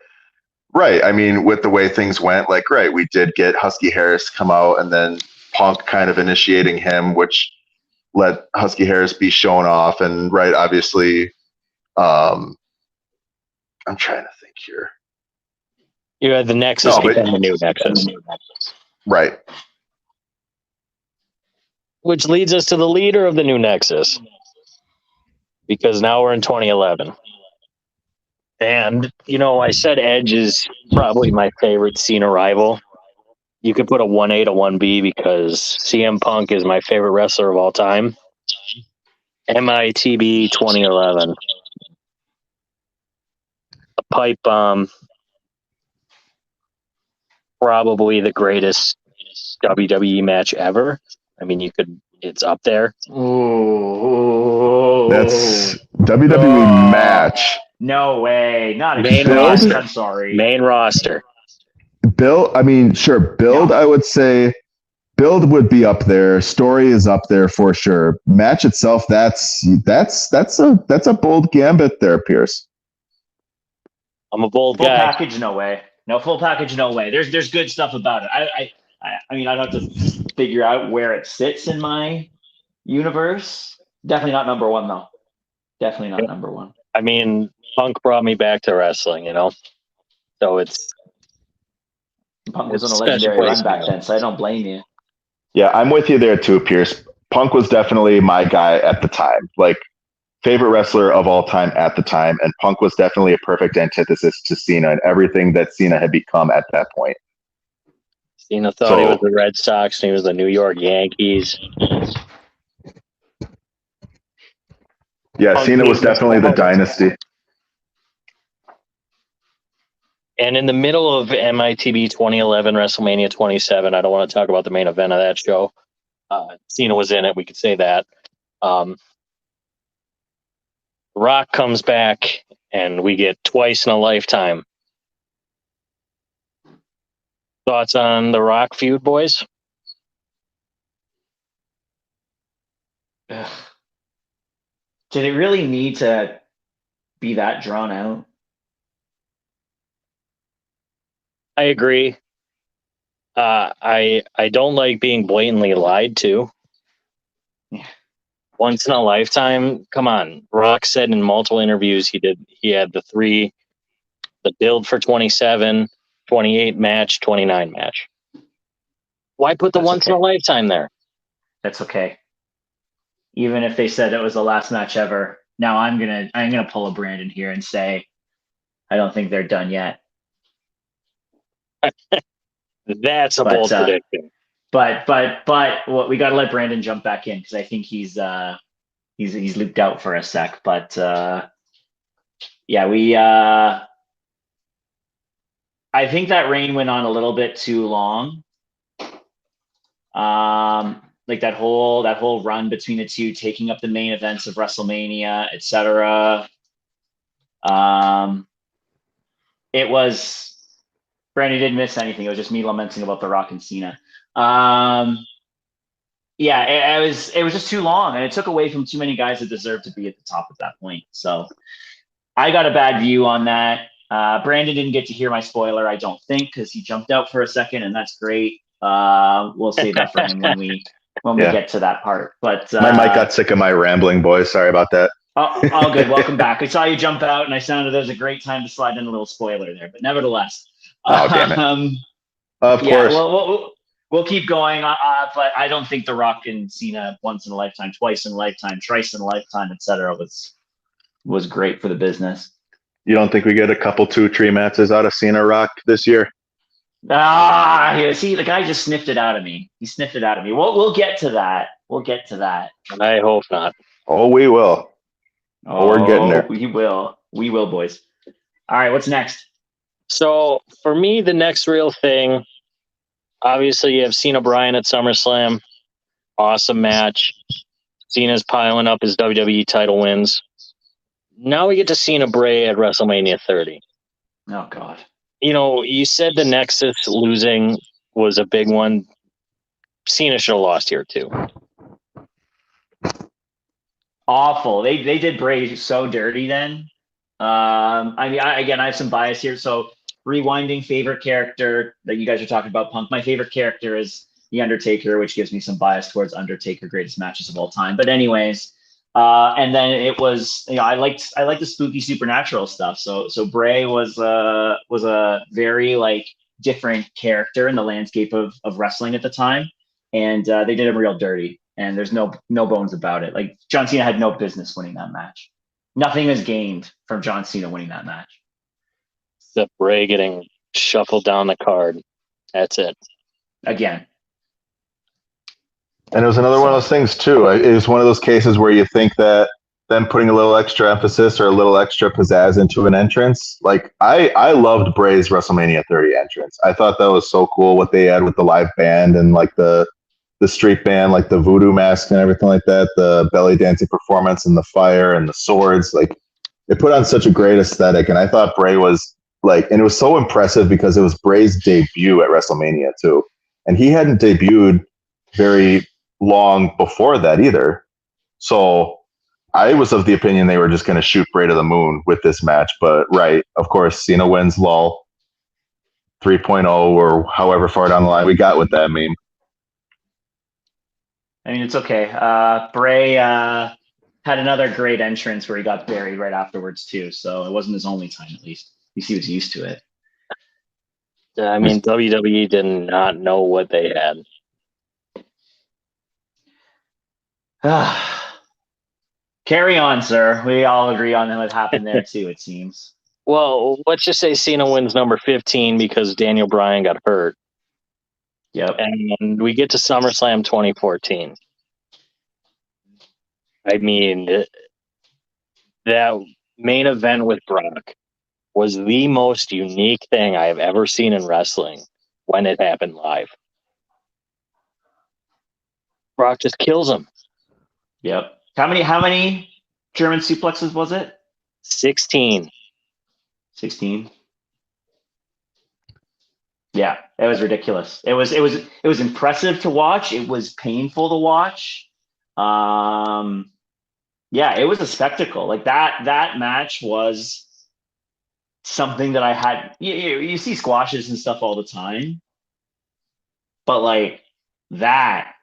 right, I mean, with the way things went, like, right, we did get Husky Harris come out, and then Punk kind of initiating him, which let Husky Harris be shown off. And right, obviously, I'm trying to think here. You had the Nexus become the new Nexus. Right. Which leads us to the leader of the new Nexus. Because now we're in 2011. And, I said Edge is probably my favorite Cena rival. You could put a 1A to 1B because CM Punk is my favorite wrestler of all time. MITB 2011. A pipe bomb. Probably the greatest WWE match ever. I mean, it's up there. ooh, That's WWE match. No way, not a Main roster. I'm sorry. Main roster. Build, I mean, sure. Build, I would say, build would be up there. Story is up there for sure. Match itself, that's a bold gambit there, Pierce. I'm a bold Full guy. package, no way. No full package, no way. There's good stuff about it. I mean, I'd have to figure out where it sits in my universe. Definitely not number 1 though. Definitely not number 1. I mean, Punk brought me back to wrestling, So it's Punk was on a It's legendary special run place, back then, so I don't blame you. Yeah, I'm with you there too, Pierce. Punk was definitely my guy at the time. Like, favorite wrestler of all time at the time, and Punk was definitely a perfect antithesis to Cena and everything that Cena had become at that point. Cena thought he was the Red Sox and he was the New York Yankees. Yeah, Cena was definitely the dynasty. And in the middle of MITB 2011, WrestleMania 27, I don't want to talk about the main event of that show. Cena was in it, we could say that. Rock comes back, and we get twice in a lifetime. Thoughts on the Rock feud, boys? Ugh. Did it really need to be that drawn out? I agree. I don't like being blatantly lied to. Yeah. Once in a lifetime. Come on. Rock said in multiple interviews he had the build for 27, 28 match, 29 match. Why put the That's once in a okay. lifetime there? That's okay. Even if they said it was the last match ever, now I'm gonna pull a Brandon here and say I don't think they're done yet. That's a bold prediction. But what we got to let Brandon jump back in because I think he's looped out for a sec. But yeah, I think that reign went on a little bit too long. Like that whole run between the two, taking up the main events of WrestleMania, etc. It was Brandon didn't miss anything. It was just me lamenting about The Rock and Cena. Yeah, it was just too long, and it took away from too many guys that deserved to be at the top at that point. So I got a bad view on that. Brandon didn't get to hear my spoiler, I don't think, because he jumped out for a second, and that's great. We'll save that for him when we get to that part. But my mic got sick of my rambling, boys. Sorry about that. All good. Welcome back. I saw you jump out, and I sounded it was a great time to slide in a little spoiler there. But nevertheless, oh damn it! Of course. We'll keep going. But I don't think The Rock and Cena once in a lifetime, twice in a lifetime, thrice in a lifetime, etc. was great for the business. You don't think we get a couple 2-3 matches out of Cena Rock this year? See, the guy just sniffed it out of me. He sniffed it out of me. We'll get to that. We'll get to that. I hope not. Oh, we will. Oh, we're getting there. We will. We will, boys. All right, what's next? So for me, the next real thing, obviously you have Cena Bryan at SummerSlam. Awesome match. Cena's piling up his WWE title wins. Now we get to Cena Bray at WrestleMania 30. Oh, God. You know, you said the Nexus losing was a big one. Cena should have lost here, too. Awful. They did Bray so dirty then. I mean, I have some bias here. So rewinding favorite character that you guys are talking about, Punk. My favorite character is The Undertaker, which gives me some bias towards Undertaker greatest matches of all time. But anyways, and then it was, I liked the spooky supernatural stuff. So Bray was a very different character in the landscape of wrestling at the time, and they did him real dirty. And there's no bones about it. Like John Cena had no business winning that match. Nothing is gained from John Cena winning that match. Except Bray getting shuffled down the card. That's it. Again. And it was another one of those things, too. It was one of those cases where you think that them putting a little extra emphasis or a little extra pizzazz into an entrance. Like, I loved Bray's WrestleMania 30 entrance. I thought that was so cool what they had with the live band and, like, the street band, like the voodoo mask and everything like that, the belly dancing performance and the fire and the swords. Like, it put on such a great aesthetic. And I thought Bray was, and it was so impressive because it was Bray's debut at WrestleMania, too. And he hadn't debuted very long before that either. So I was of the opinion they were just going to shoot Bray to the moon with this match. But right, of course, Cena wins lull 3.0 or however far down the line we got with that meme. I mean, it's okay. Bray had another great entrance where he got buried right afterwards too. So it wasn't his only time, at least. At least he was used to it. I mean, WWE did not know what they had. Carry on, sir. We all agree on what happened there too, it seems. Well, let's just say Cena wins number 15 because Daniel Bryan got hurt. Yep. And we get to SummerSlam 2014. I mean, that main event with Brock was the most unique thing I have ever seen in wrestling when it happened live. Brock just kills him. Yep. How many German suplexes was it? 16. 16. Yeah, it was ridiculous. It was impressive to watch. It was painful to watch. Yeah, it was a spectacle. Like that match was something that I had. You see squashes and stuff all the time, but like that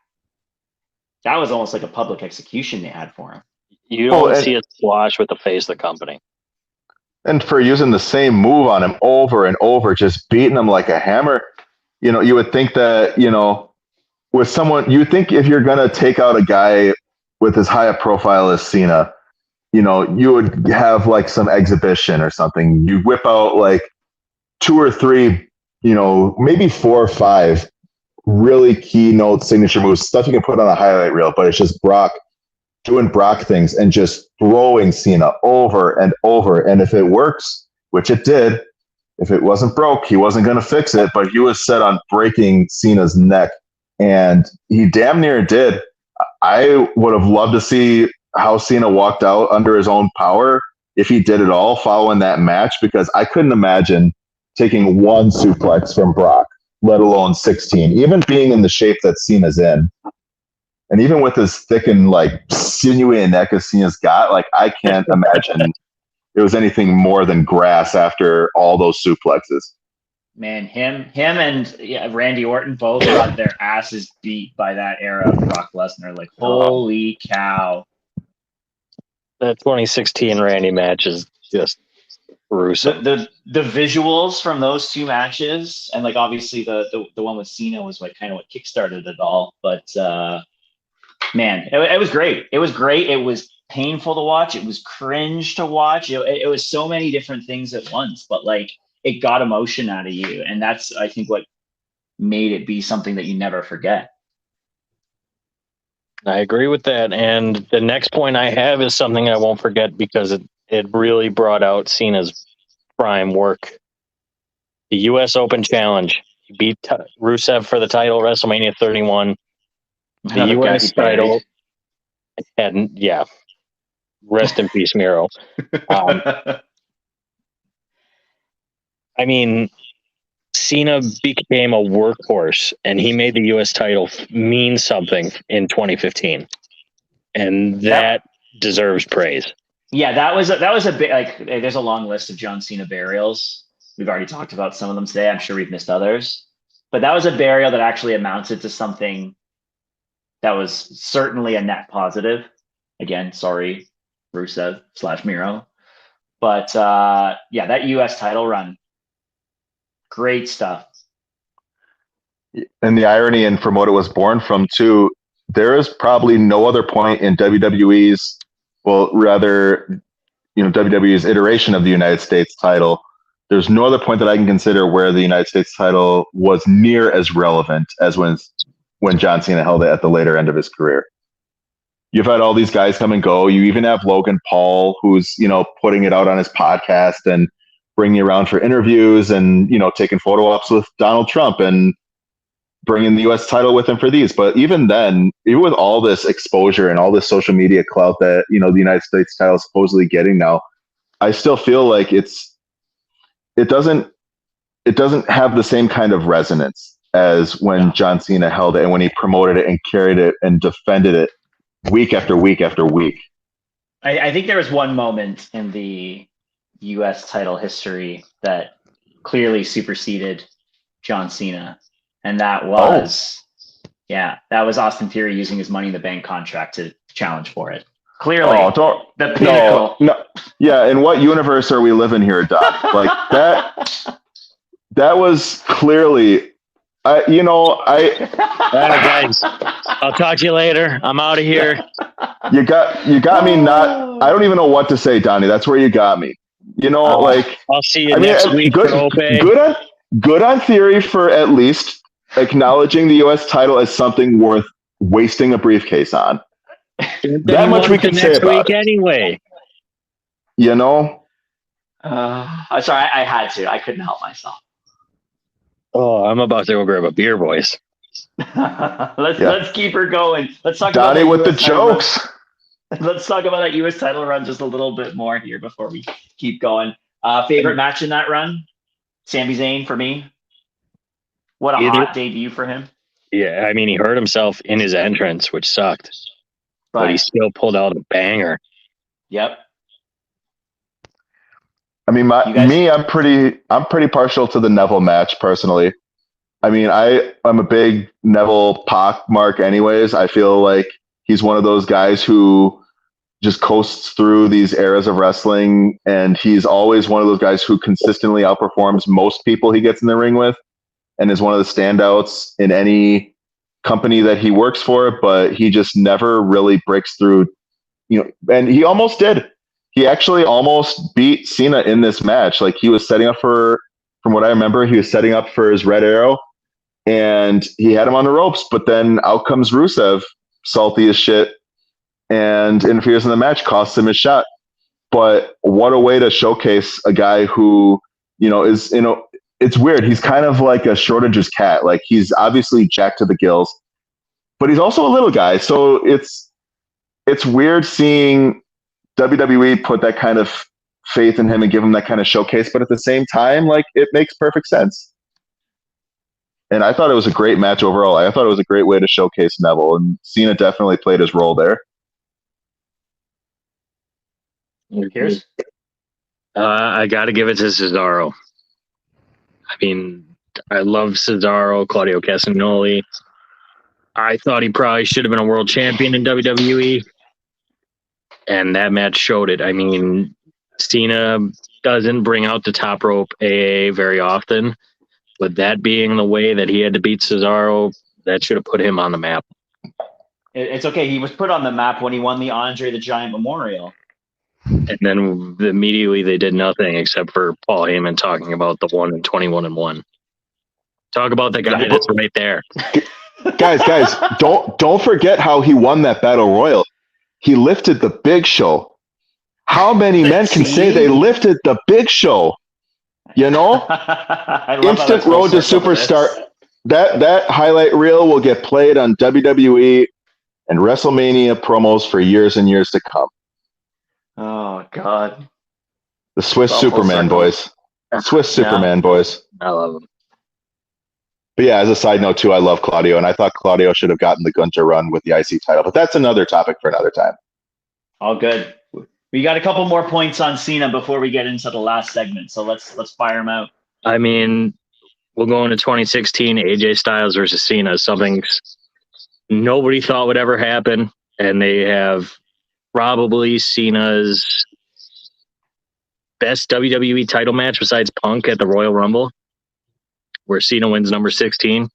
was almost like a public execution they had for him. You don't see a squash with the face of the company. And for using the same move on him over and over, just beating him like a hammer, you would think that, with someone, you think if you're going to take out a guy with as high a profile as Cena, you would have like some exhibition or something. You whip out like 2 or 3, maybe 4 or 5 really keynote signature moves, stuff you can put on a highlight reel, but it's just Brock doing Brock things and just throwing Cena over and over. And if it works, which it did, if it wasn't broke, he wasn't going to fix it, but he was set on breaking Cena's neck, and he damn near did. I would have loved to see how Cena walked out under his own power if he did it all following that match, because I couldn't imagine taking 1 suplex from Brock, let alone 16, even being in the shape that Cena's in. And even with as thick and like sinewy a neck as Cena's got, like I can't imagine it was anything more than grass after all those suplexes. Man, him and Randy Orton both got their asses beat by that era of Brock Lesnar. Like, holy cow. That 2016 Randy match is just gruesome. The visuals from those 2 matches, and like obviously the one with Cena was like kind of what kickstarted it all. But man, it was great. It was great. It was painful to watch. It was cringe to watch. It was so many different things at once, but like it got emotion out of you. And that's, I think, what made it be something that you never forget. I agree with that. And the next point I have is something I won't forget because it really brought out Cena's prime work. The U.S. Open Challenge. He beat Rusev for the title, WrestleMania 31. The U.S. title. And yeah, rest in peace, Miro. I mean, Cena became a workhorse, and he made the U.S. title mean something in 2015, and that deserves praise. Yeah, that was a bit like. There's a long list of John Cena burials. We've already talked about some of them today. I'm sure we've missed others, but that was a burial that actually amounted to something that was certainly a net positive. Again, sorry, Rusev / Miro, but yeah, that U.S. title run. Great stuff. And the irony, and from what it was born from too, there is probably no other point in WWE's, well, rather, WWE's iteration of the United States title. There's no other point that I can consider where the United States title was near as relevant as when John Cena held it at the later end of his career. You've had all these guys come and go. You even have Logan Paul, who's, putting it out on his podcast and bringing around for interviews and, taking photo ops with Donald Trump and bringing the U.S. title with him for these. But even then, even with all this exposure and all this social media clout that, the United States title is supposedly getting now, I still feel like it doesn't have the same kind of resonance as when John Cena held it and when he promoted it and carried it and defended it week after week after week. I think there was one moment in the U.S. title history that clearly superseded John Cena, and that was Austin Theory using his Money in the Bank contract to challenge for it. Clearly, the pinnacle. No. Yeah, in what universe are we living here, Doc? Like that was clearly, All right, guys, I'll talk to you later. I'm out of here. You got me not. I don't even know what to say, Donnie. That's where you got me. I'll see you next week. Good on Theory for at least acknowledging the U.S. title as something worth wasting a briefcase on. That much we can say next about week it. Anyway. I'm sorry, I had to. I couldn't help myself. Oh, I'm about to go grab a beer, boys. Let's keep her going. Let's talk Donnie about with the jokes. Let's talk about that U.S. title run just a little bit more here before we keep going. Favorite match in that run? Sami Zayn for me. What a hot debut for him. Yeah, I mean, he hurt himself in his entrance, which sucked. But he still pulled out a banger. Yep. I mean, I'm pretty partial to the Neville match personally. I mean, I'm a big Neville Pac mark anyways. I feel like he's one of those guys who just coasts through these eras of wrestling, and he's always one of those guys who consistently outperforms most people he gets in the ring with, and is one of the standouts in any company that he works for, but he just never really breaks through, and he almost did. He actually almost beat Cena in this match. Like, he was setting up from what I remember, he was setting up for his Red Arrow, and he had him on the ropes, but then out comes Rusev, salty as shit, and interferes in the match, costs him his shot. But what a way to showcase a guy who, is, it's weird. He's kind of like a Schrodinger's cat. Like, he's obviously jacked to the gills, but he's also a little guy. So it's weird seeing WWE put that kind of faith in him and give him that kind of showcase. But at the same time, like, it makes perfect sense. And I thought it was a great match overall. I thought it was a great way to showcase Neville, and Cena definitely played his role there. Cheers. I got to give it to Cesaro. I mean, I love Cesaro, Claudio Castagnoli. I thought he probably should have been a world champion in WWE, and that match showed it. I mean, Cena doesn't bring out the top rope AA very often, but that being the way that he had to beat Cesaro, that should have put him on the map. It's okay. He was put on the map when he won the Andre the Giant Memorial. And then immediately they did nothing except for Paul Heyman talking about the 1 and 21-1. Talk about the guy that's right there. Guys, don't forget how he won that battle royal. He lifted the Big Show. How many men can say they lifted the Big Show? Instant road to superstar. That highlight reel will get played on WWE and WrestleMania promos for years and years to come. Oh, God. The Swiss Superman boys. Superman boys. I love them. But yeah, as a side note too, I love Claudio, and I thought Claudio should have gotten the Gunter run with the IC title. But that's another topic for another time. All good. We got a couple more points on Cena before we get into the last segment, so let's fire them out. I mean, we'll go into 2016, AJ Styles versus Cena. Something nobody thought would ever happen, and they have probably Cena's best WWE title match besides Punk at the Royal Rumble, where Cena wins number 16.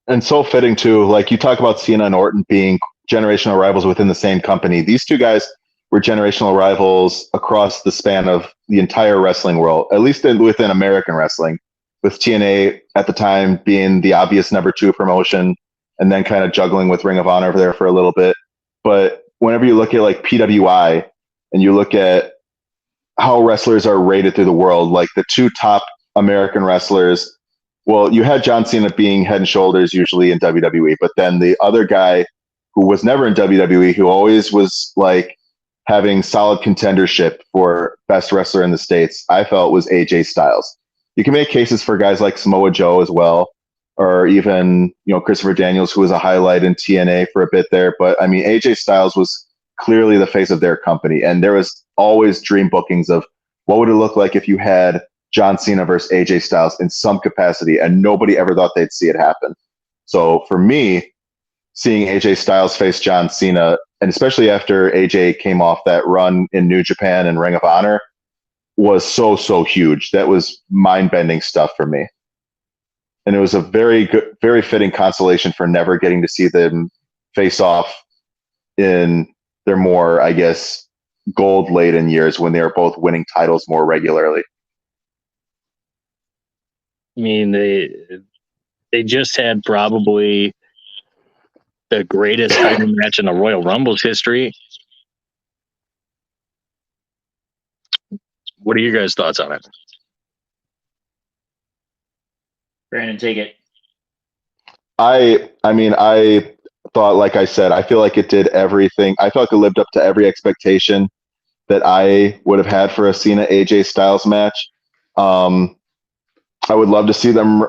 And so fitting too. Like, you talk about Cena and Orton being generational rivals within the same company. These two guys were generational rivals across the span of the entire wrestling world, at least within American wrestling, with TNA at the time being the obvious number 2 promotion, and then kind of juggling with Ring of Honor over there for a little bit. But whenever you look at like PWI and you look at how wrestlers are rated through the world, like the 2 top American wrestlers, well, you had John Cena being head and shoulders usually in WWE, but then the other guy who was never in WWE, who always was like having solid contendership for best wrestler in the States, I felt was AJ Styles. You can make cases for guys like Samoa Joe as well, or even, Christopher Daniels, who was a highlight in TNA for a bit there. But I mean, AJ Styles was clearly the face of their company. And there was always dream bookings of what would it look like if you had John Cena versus AJ Styles in some capacity, and nobody ever thought they'd see it happen. So for me, seeing AJ Styles face John Cena, and especially after AJ came off that run in New Japan and Ring of Honor, was so huge. That was mind-bending stuff for me. And it was a very good, very fitting consolation for never getting to see them face off in their more, I guess, gold-laden years when they were both winning titles more regularly. I mean, they just had probably the greatest title match in the Royal Rumble's history. What are your guys' thoughts on it? Brandon, take it. I mean, I thought, like I said, I feel like it did everything. I felt like it lived up to every expectation that I would have had for a Cena AJ Styles match. I would love to see them.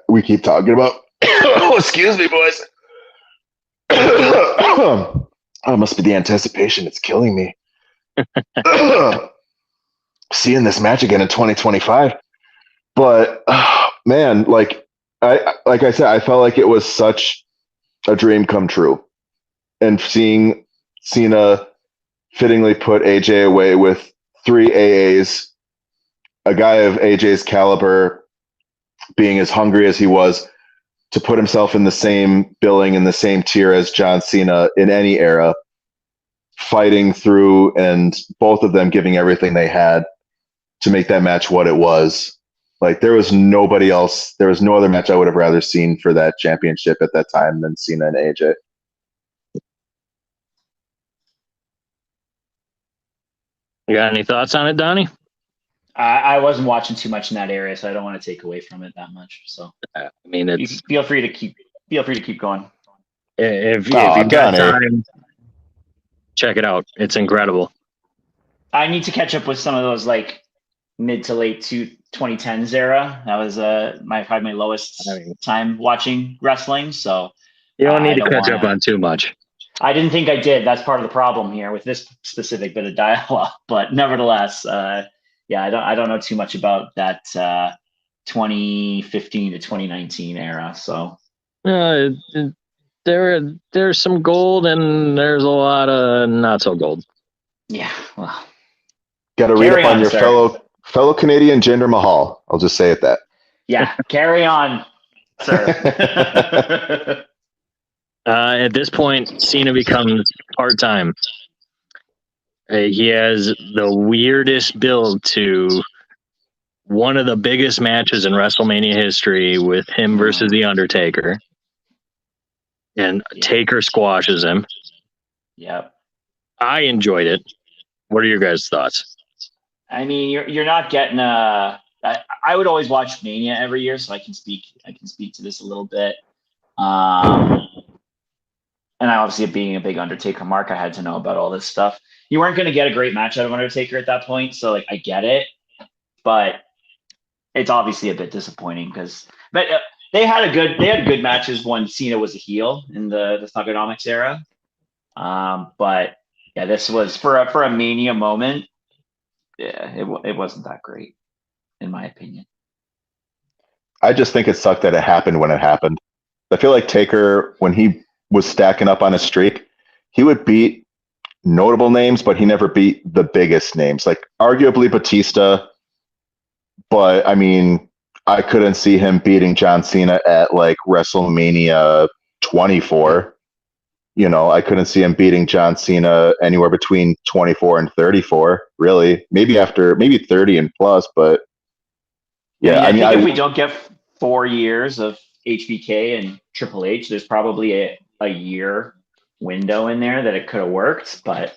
We keep talking about. Oh, excuse me, boys. Oh, it must be the anticipation. It's killing me. Seeing this match again in 2025. But man, like I said, I felt like it was such a dream come true. And seeing Cena fittingly put AJ away with 3 AAs, a guy of AJ's caliber being as hungry as he was to put himself in the same billing, in the same tier as John Cena in any era, fighting through, and both of them giving everything they had to make that match what it was. Like, there was nobody else, there was no other match I would have rather seen for that championship at that time than Cena and AJ. You got any thoughts on it, Donnie? I wasn't watching too much in that area, so I don't want to take away from it that much. So I mean, it's feel free to keep going. If you've got time, check it out. It's incredible. I need to catch up with some of those like mid to late 2010s era. That was probably my lowest time watching wrestling. So you don't need to catch up on too much. I didn't think I did. That's part of the problem here with this specific bit of dialogue. But nevertheless, yeah, I don't know too much about that 2015 to 2019 era. So there's some gold and there's a lot of not so gold. Yeah, well, got to read up on your fellow Canadian Jinder Mahal. I'll just say it that. Yeah, carry on, sir. At this point, Cena becomes part-time. He has the weirdest build to one of the biggest matches in WrestleMania history with him versus The Undertaker. And Taker squashes him. Yep. I enjoyed it. What are your guys' thoughts? I mean, you're not getting I would always watch Mania every year, so I can speak to this a little bit. And I obviously, being a big Undertaker mark, I had to know about all this stuff. You weren't going to get a great match out of Undertaker at that point, so like I get it, but it's obviously a bit disappointing but they had good matches when Cena was a heel in the Thuganomics era. But yeah, this was for a Mania moment. Yeah, it wasn't that great, in my opinion. I just think it sucked that it happened when it happened. I feel like Taker, when he was stacking up on a streak, he would beat notable names, but he never beat the biggest names. Like arguably Batista, but I mean, I couldn't see him beating John Cena at like WrestleMania 24. You know, I couldn't see him beating John Cena anywhere between 24 and 34, really. Maybe 30 and plus, but yeah, I mean, if we don't get 4 years of HBK and Triple H, there's probably a year window in there that it could have worked, but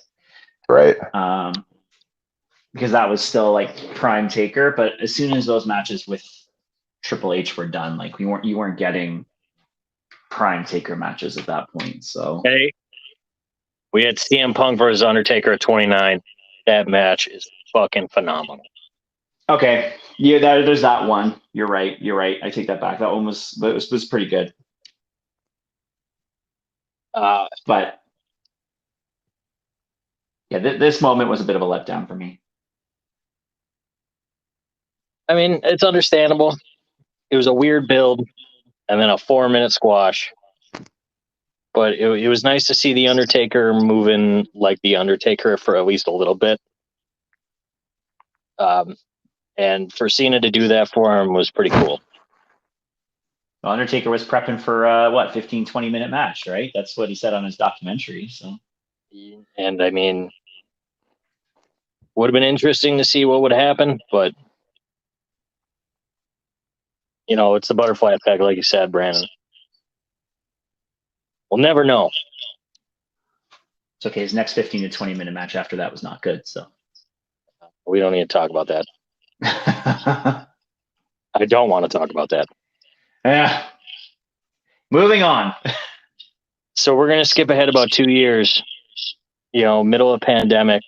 right. Because that was still like prime Taker, but as soon as those matches with Triple H were done, like you weren't getting prime Taker matches at that point. So hey, we had CM Punk versus Undertaker at 29. That match is fucking phenomenal. Okay, yeah, there's that one. You're right. I take that back. That one was pretty good. But yeah, this moment was a bit of a letdown for me. I mean, it's understandable. It was a weird build and then a 4-minute squash. But it was nice to see The Undertaker moving like The Undertaker for at least a little bit. And for Cena to do that for him was pretty cool. The Undertaker was prepping for 15, 20-minute match, right? That's what he said on his documentary. So, and I mean, would have been interesting to see what would happen, but you know, it's the butterfly effect, like you said, Brandon. We'll never know. It's okay. His next 15 to 20-minute match after that was not good. So we don't need to talk about that. I don't want to talk about that. Yeah. Moving on. So we're gonna skip ahead about 2 years. Middle of pandemic.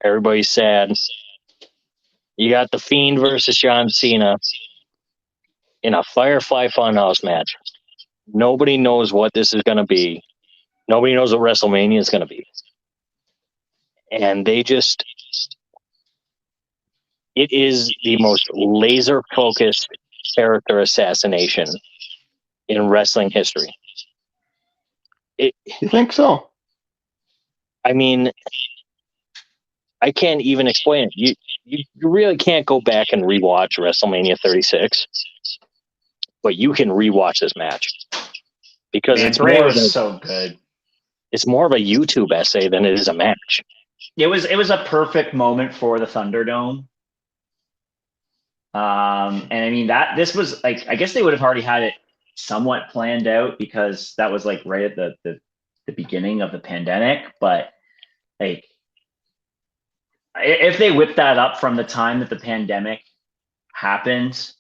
Everybody's sad. You got The Fiend versus John Cena in a Firefly Funhouse match. Nobody knows what this is going to be. Nobody knows what WrestleMania is going to be. And it is the most laser focused character assassination in wrestling history. You think so? I mean, I can't even explain it. You really can't go back and rewatch WrestleMania 36, but you can rewatch this match because Bray was so good. It's more of a YouTube essay than it is a match. It was a perfect moment for the Thunderdome. And I mean this was like, I guess they would have already had it somewhat planned out because that was like right at the beginning of the pandemic. But like, if they whipped that up from the time that the pandemic happened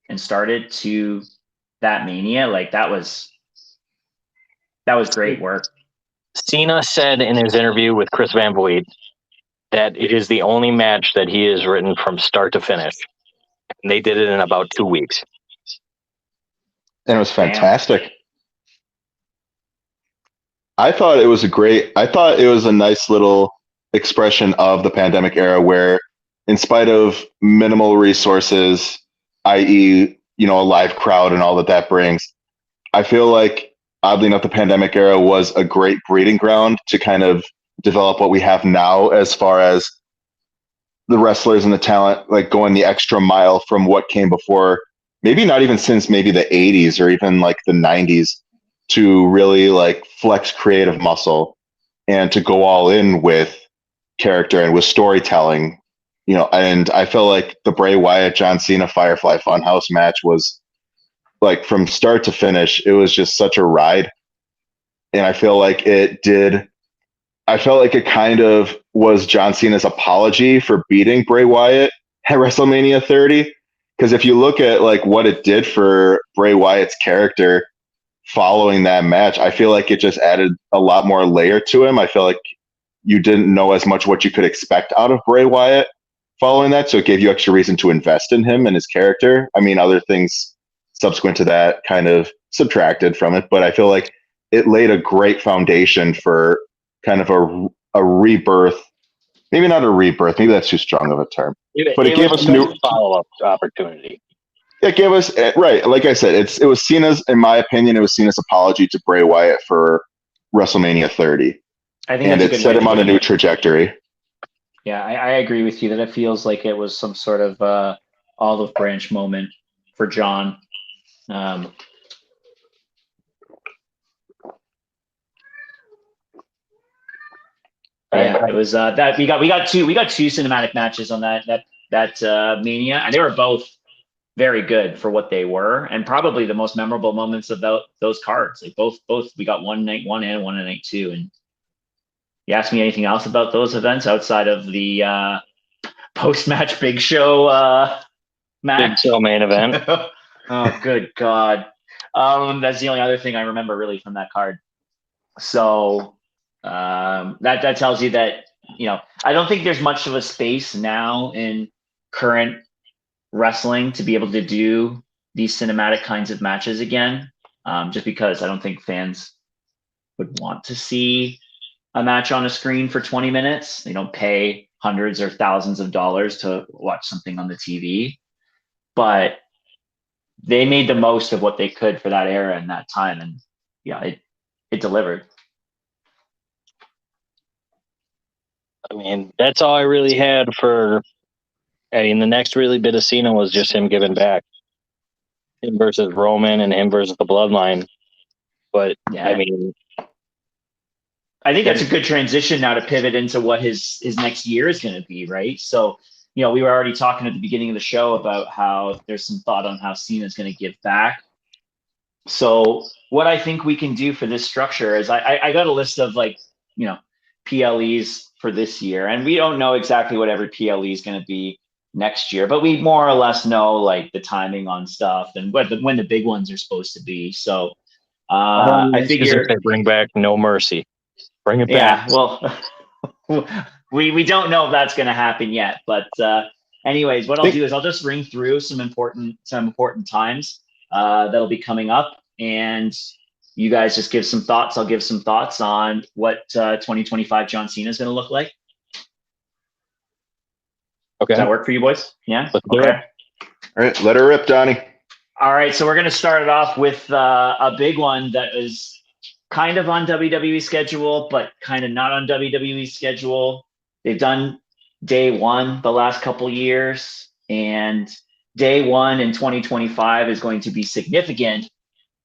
and started to that Mania, like that was great work. Cena said in his interview with Chris Van Vliet that it is the only match that he has written from start to finish. And they did it in about 2 weeks. And it was fantastic. Damn. I thought it was a nice little expression of the pandemic era where, in spite of minimal resources, i.e., a live crowd and all that brings, I feel like, oddly enough, the pandemic era was a great breeding ground to kind of develop what we have now as far as the wrestlers and the talent, like going the extra mile from what came before, maybe not even since maybe the 80s or even like the 90s, to really like flex creative muscle and to go all in with character and with storytelling, and I feel like the Bray Wyatt John Cena Firefly Funhouse match was like from start to finish, it was just such a ride. And I felt like it kind of was John Cena's apology for beating Bray Wyatt at WrestleMania 30. Because if you look at like what it did for Bray Wyatt's character following that match, I feel like it just added a lot more layer to him. I feel like you didn't know as much what you could expect out of Bray Wyatt following that. So it gave you extra reason to invest in him and his character. I mean, other things subsequent to that kind of subtracted from it, but I feel like it laid a great foundation for kind of a rebirth. Maybe not a rebirth. Maybe that's too strong of a term. But it gave us a new follow-up opportunity. It gave us, right, like I said, it was Cena's, in my opinion, it was Cena's apology to Bray Wyatt for WrestleMania 30. I think and it set him on a new trajectory. Yeah, I agree with you that it feels like it was some sort of olive branch moment for John. Yeah, it was that we got two cinematic matches on that Mania, and they were both very good for what they were, and probably the most memorable moments of those cards. Like both we got one night one and one night two. And you ask me anything else about those events outside of the post-match Big Show match? Big Show main event. Oh, good God. That's the only other thing I remember really from that card. So that tells you that, I don't think there's much of a space now in current wrestling to be able to do these cinematic kinds of matches again, just because I don't think fans would want to see a match on a screen for 20 minutes. They don't pay hundreds or thousands of dollars to watch something on the TV, but they made the most of what they could for that era and that time. And yeah, it delivered. I mean, that's all I really had for, the next really bit of Cena was just him giving back. Him versus Roman and him versus the Bloodline. But, yeah. I think that's a good transition now to pivot into what his next year is going to be, right? So, we were already talking at the beginning of the show about how there's some thought on how Cena is going to give back. So what I think we can do for this structure is I got a list of PLEs for this year, and we don't know exactly what every PLE is going to be next year, but we more or less know like the timing on stuff and when the big ones are supposed to be. So I If figure, they bring back No Mercy. Bring it yeah, back. well, we don't know if that's going to happen yet. But anyways, what I'll do is I'll just ring through some important times that'll be coming up, and you guys just give some thoughts. I'll give some thoughts on what 2025 John Cena is going to look like. Okay. Does that work for you boys? Yeah. Let's do it. All right, let her rip, Donnie. All right, so we're going to start it off with a big one that is kind of on WWE schedule, but kind of not on WWE schedule. They've done day one the last couple years, and day one in 2025 is going to be significant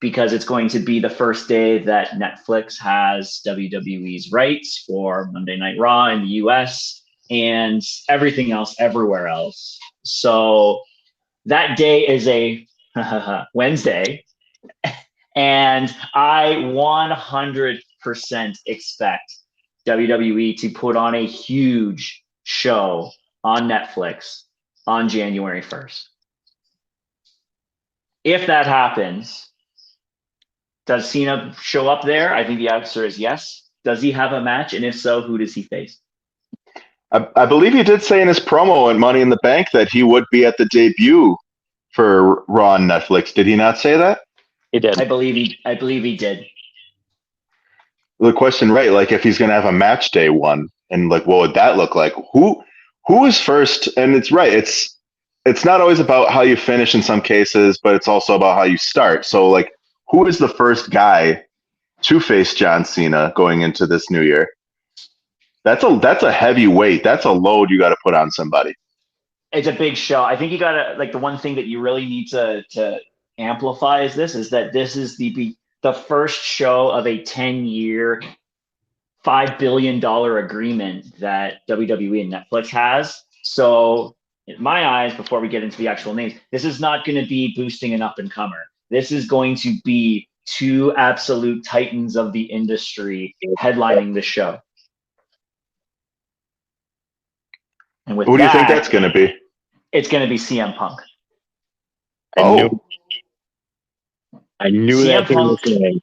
because it's going to be the first day that Netflix has WWE's rights for Monday Night Raw in the US and everything else everywhere else. So that day is a Wednesday, and I 100% expect WWE to put on a huge show on Netflix on January 1st. If that happens, does Cena show up there? I think the answer is yes. Does he have a match? And if so, who does he face? I believe he did say in his promo at Money in the Bank that he would be at the debut for Raw on Netflix. Did he not say that? He did. I believe he did. The question, right? Like, if he's going to have a match day one, and like, what would that look like? Who is first? And it's right. It's not always about how you finish in some cases, but it's also about how you start. So, like, who is the first guy to face John Cena going into this new year? That's a heavy weight. That's a load you got to put on somebody. It's a big show. I think you got to, like, the one thing that you really need to amplify is that this is the first show of a 10-year, $5 billion agreement that WWE and Netflix has. So in my eyes, before we get into the actual names, this is not going to be boosting an up-and-comer. This is going to be two absolute titans of the industry headlining the show. And with Who do you think that's going to be? It's going to be CM Punk. I knew CM that Punk, was coming.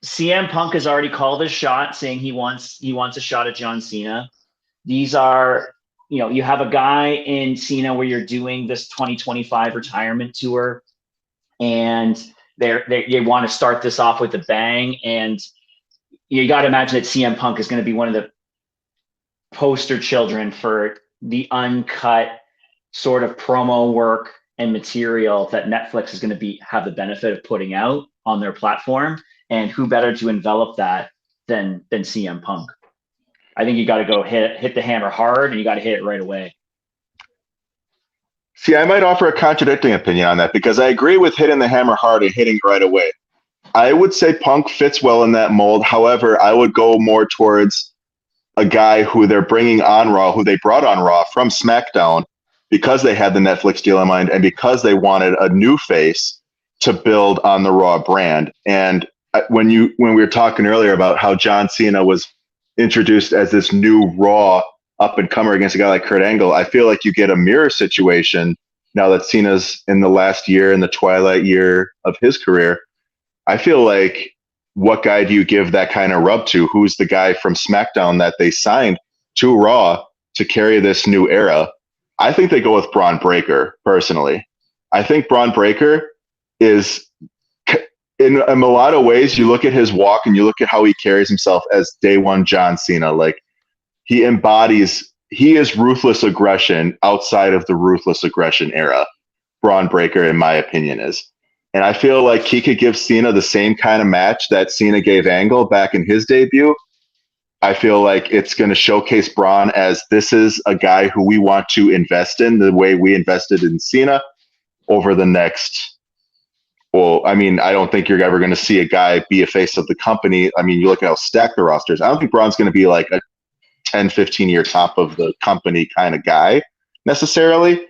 CM Punk has already called his shot, saying he wants a shot at John Cena. These are, you have a guy in Cena where you're doing this 2025 retirement tour, and they want to start this off with a bang, and you got to imagine that CM Punk is going to be one of the poster children for the uncut sort of promo work and material that Netflix is going to have the benefit of putting out on their platform. And who better to envelop that than CM Punk? I think you got to go hit the hammer hard, and you got to hit it right away. See, I might offer a contradicting opinion on that because I agree with hitting the hammer hard and hitting right away. I would say Punk fits well in that mold. However, I would go more towards a guy who they're bringing on Raw, who they brought on Raw from SmackDown because they had the Netflix deal in mind and because they wanted a new face to build on the Raw brand. And when we were talking earlier about how John Cena was introduced as this new Raw up-and-comer against a guy like Kurt Angle, I feel like you get a mirror situation now that Cena's in the last year, in the twilight year of his career. I feel like, what guy do you give that kind of rub to? Who's the guy from SmackDown that they signed to Raw to carry this new era? I think they go with Braun Breaker, personally. I think Braun Breaker is, in a lot of ways, you look at his walk and you look at how he carries himself as day one John Cena. Like, he is ruthless aggression outside of the ruthless aggression era. Braun Breaker, in my opinion, is. And I feel like he could give Cena the same kind of match that Cena gave Angle back in his debut. I feel like it's going to showcase Braun as, this is a guy who we want to invest in the way we invested in Cena over the next, well, I mean, I don't think you're ever going to see a guy be a face of the company. I mean, you look at how stacked the roster is. I don't think Braun's going to be like a 10, 15-year top of the company kind of guy necessarily.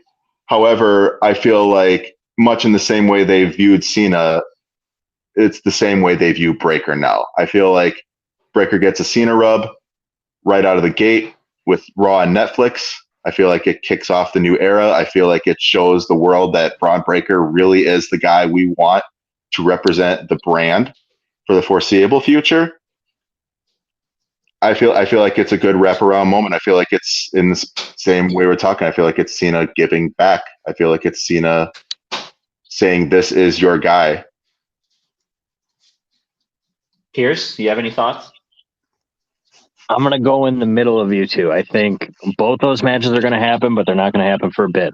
However, I feel like, much in the same way they viewed Cena, it's the same way they view Breaker now. I feel like Breaker gets a Cena rub right out of the gate with Raw and Netflix. I feel like it kicks off the new era. I feel like it shows the world that Braun Breaker really is the guy we want to represent the brand for the foreseeable future, I feel like it's a good wraparound moment. I feel like it's in the same way we're talking. I feel like it's Cena giving back. I feel like it's Cena saying, "This is your guy." Pierce, do you have any thoughts? I'm going to go in the middle of you two. I think both those matches are going to happen, but they're not going to happen for a bit.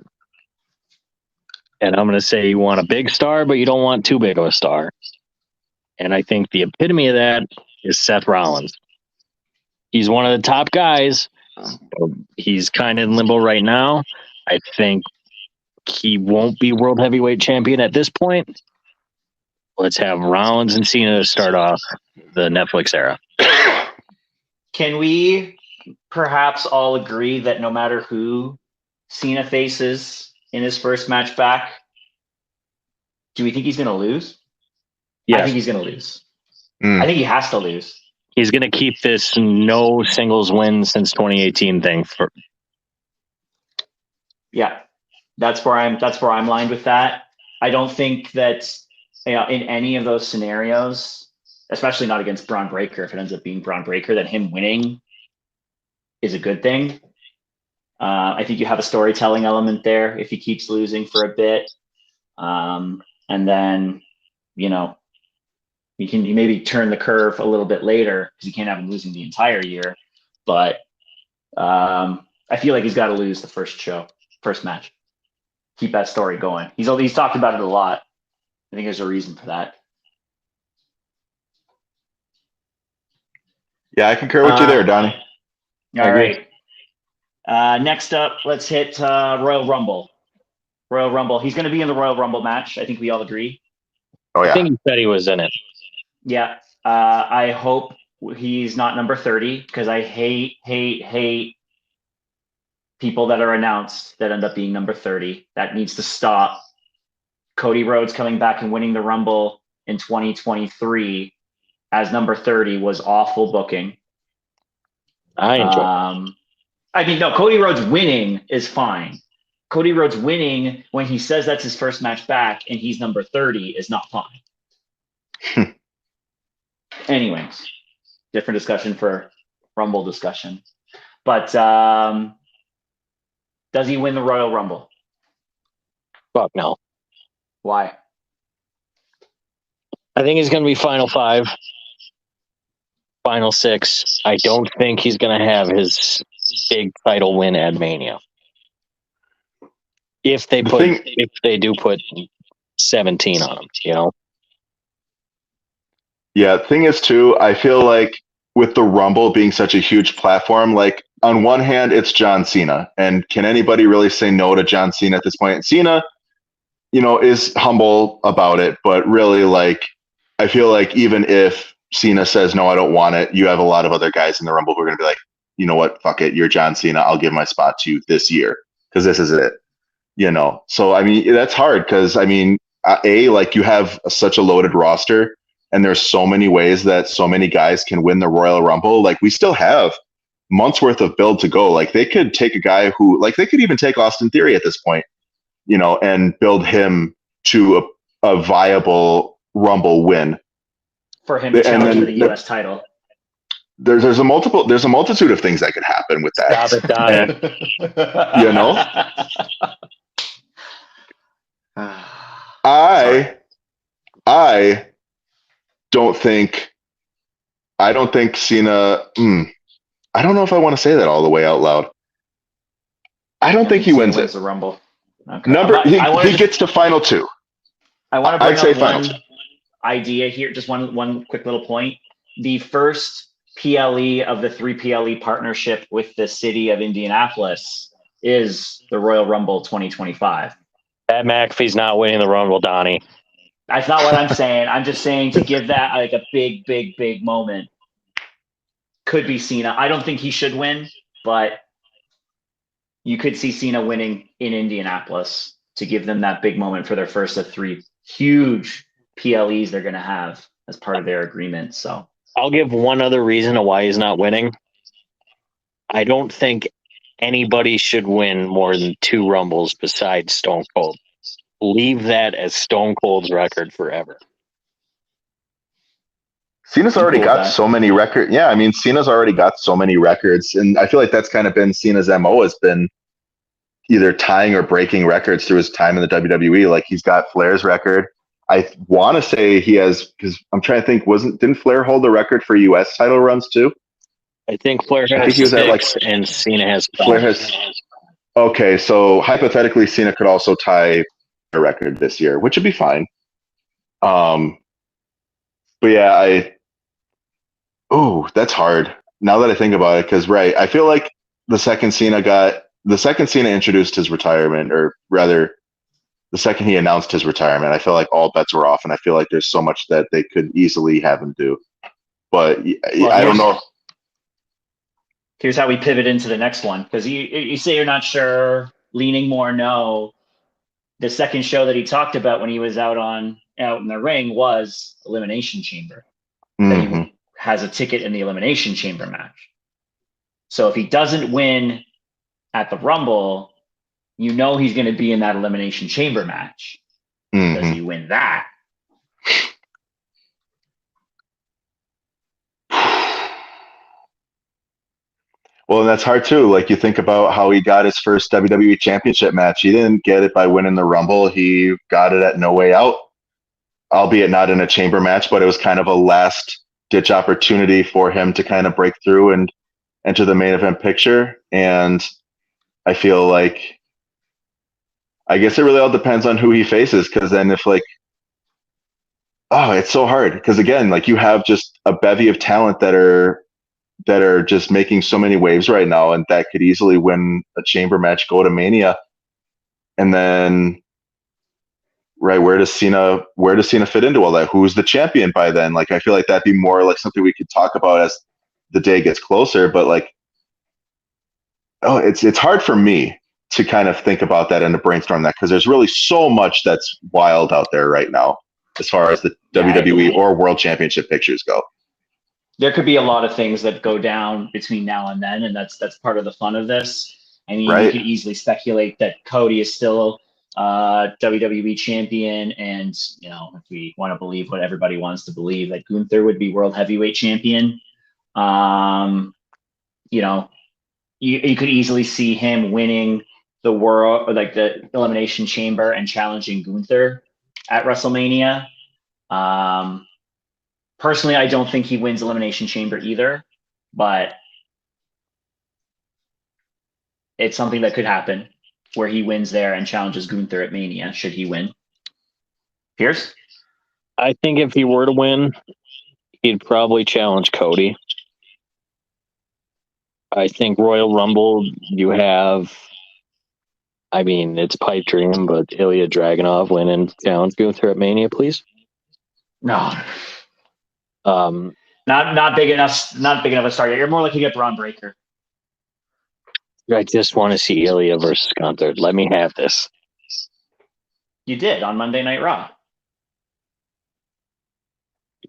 And I'm going to say you want a big star, but you don't want too big of a star. And I think the epitome of that is Seth Rollins. He's one of the top guys. He's kind of in limbo right now. I think he won't be world heavyweight champion at this point. Let's have Rollins and Cena to start off the Netflix era. Can we perhaps all agree that no matter who Cena faces in his first match back, do we think he's going to lose? Yes. I think he's going to lose. I think he has to lose. He's going to keep this no singles win since 2018 thing. Yeah, that's where I'm lined with that. I don't think that in any of those scenarios, especially not against Braun Breaker, if it ends up being Braun Breaker, that him winning is a good thing. I think you have a storytelling element there if he keeps losing for a bit, and then you can maybe turn the curve a little bit later because you can't have him losing the entire year. But I feel like he's got to lose the first match. Keep that story going. He's talked about it a lot. I think there's a reason for that. Yeah, I concur with you there, Donnie. All right. Next up, let's hit Royal Rumble. Royal Rumble. He's going to be in the Royal Rumble match. I think we all agree. Oh yeah. I think he said he was in it. Yeah. I hope he's not number 30 because I hate people that are announced that end up being number 30. That needs to stop. Cody Rhodes coming back and winning the Rumble in 2023 as number 30 was awful booking. I enjoy no, Cody Rhodes winning is fine. Cody Rhodes winning when he says that's his first match back and he's number 30 is not fine. Anyways, different discussion for Rumble discussion. But does he win the Royal Rumble? Fuck no. Why? I think he's going to be Final 5, Final 6. I don't think he's going to have his big title win at Mania. If they do put 17 on him, Yeah, the thing is too, I feel like with the Rumble being such a huge platform, like on one hand, it's John Cena. And can anybody really say no to John Cena at this point? And Cena, is humble about it, but really, like, I feel like even if Cena says, no, I don't want it, you have a lot of other guys in the Rumble who are going to be like, you know what, fuck it, you're John Cena, I'll give my spot to you this year because this is it, So, I mean, that's hard because, I mean, like you have such a loaded roster and there's so many ways that so many guys can win the Royal Rumble. Like, we still have months worth of build to go. Like, they could take a guy who, like, they could even take Austin Theory at this point, and build him to a viable Rumble win for him to challenge for the U.S. title. There's a multitude of things that could happen with that. Stop it, I don't think Cena. I don't know if I want to say that all the way out loud. I don't think he wins it. The Rumble. Okay. He gets to Final 2. I want to bring up one idea here. Just one quick little point. The first PLE of the 3 PLE partnership with the city of Indianapolis is the Royal Rumble 2025. Pat McAfee's not winning the Rumble, Donnie. That's not what I'm saying. I'm just saying to give that like a big moment. Could be Cena. I don't think he should win, but you could see Cena winning in Indianapolis to give them that big moment for their first of 3 huge PLEs they're going to have as part of their agreement. So I'll give one other reason of why he's not winning. I don't think anybody should win more than 2 Rumbles besides Stone Cold. Leave that as Stone Cold's record forever. Cena's I'm already cool with got that. so many records. Yeah, I mean, Cena's already got so many records, and I feel like that's kind of been Cena's MO, has been either tying or breaking records through his time in the WWE. Like he's got Flair's record. I want to say he has, because I'm trying to think, didn't Flair hold the record for U.S. title runs too? I think Flair I has think he was 6 at like and Cena has 5. Flair has. Okay, so hypothetically, Cena could also tie a record this year, which would be fine. But yeah, that's hard now that I think about it. Because right, I feel like the second Cena introduced his retirement, or rather, the second he announced his retirement, I feel like all bets were off, and I feel like there's so much that they could easily have him do. But I don't know. Here's how we pivot into the next one, because you say you're not sure, leaning more no. The second show that he talked about when he was out in the ring was Elimination Chamber. That he has a ticket in the Elimination Chamber match. So if he doesn't win at the Rumble, you know he's going to be in that Elimination Chamber match. Does he win that? Well, and that's hard too. Like you think about how he got his first WWE Championship match. He didn't get it by winning the Rumble. He got it at No Way Out, albeit not in a chamber match, but it was kind of a last ditch opportunity for him to kind of break through and enter the main event picture. And I feel like, I guess it really all depends on who he faces. Cause then if it's so hard. Cause again, like you have just a bevy of talent that are just making so many waves right now, and that could easily win a chamber match, go to Mania. And then, right, where does Cena fit into all that? Who's the champion by then? Like, I feel like that'd be more like something we could talk about as the day gets closer. But like, it's hard for me to kind of think about that and to brainstorm that, because there's really so much that's wild out there right now as far as the WWE or World Championship pictures go. There could be a lot of things that go down between now and then, and that's part of the fun of this. I mean, you could easily speculate that Cody is still WWE champion, and if we want to believe what everybody wants to believe, that Gunther would be world heavyweight champion. You could easily see him winning the world, or like the Elimination Chamber, and challenging Gunther at WrestleMania. Personally, I don't think he wins Elimination Chamber either, but it's something that could happen where he wins there and challenges Gunther at Mania, should he win. Pierce? I think if he were to win, he'd probably challenge Cody. I think Royal Rumble, you have, I mean, it's pipe dream, but Ilya Dragunov win and challenge Gunther at Mania, please. No. Not big enough. Not big enough a start. You're more likely to get Braun Breaker. I just want to see Ilya versus Gunther. Let me have this. You did on Monday Night Raw.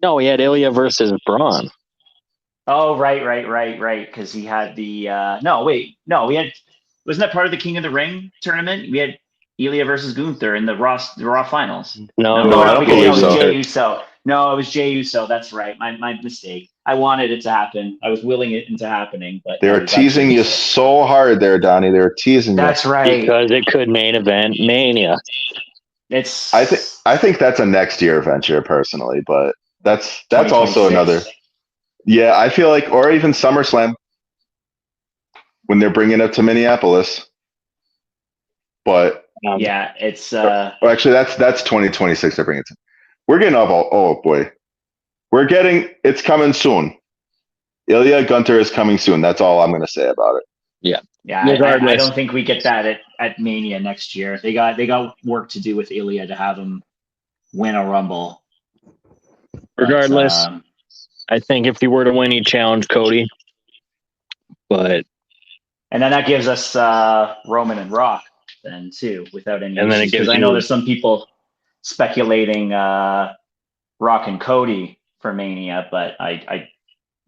No, he had Ilya versus Braun. Oh, right. Because he had the we had, wasn't that part of the King of the Ring tournament? We had Ilya versus Gunther in the Raw finals. No, I don't believe so. Jey Uso. No, it was Jey Uso. That's right. My mistake. I wanted it to happen. I was willing it into happening, but they were teasing you so hard there, Donnie. They were teasing you. That's right. Because it could main event Mania. I think that's a next year venture personally, but that's also another. Yeah, I feel like, or even SummerSlam when they're bringing it to Minneapolis. But it's actually that's 2026 they're bringing it to. We're getting off. Oh boy, it's coming soon. Ilya Gunther is coming soon. That's all I'm going to say about it. Yeah. I don't think we get that at Mania next year. They got work to do with Ilya to have him win a Rumble. Regardless, I think if he were to win, he'd challenge Cody. And then that gives us Roman and Rock then too, without any. And then it gives I know there's some people speculating Rock and Cody for Mania, but I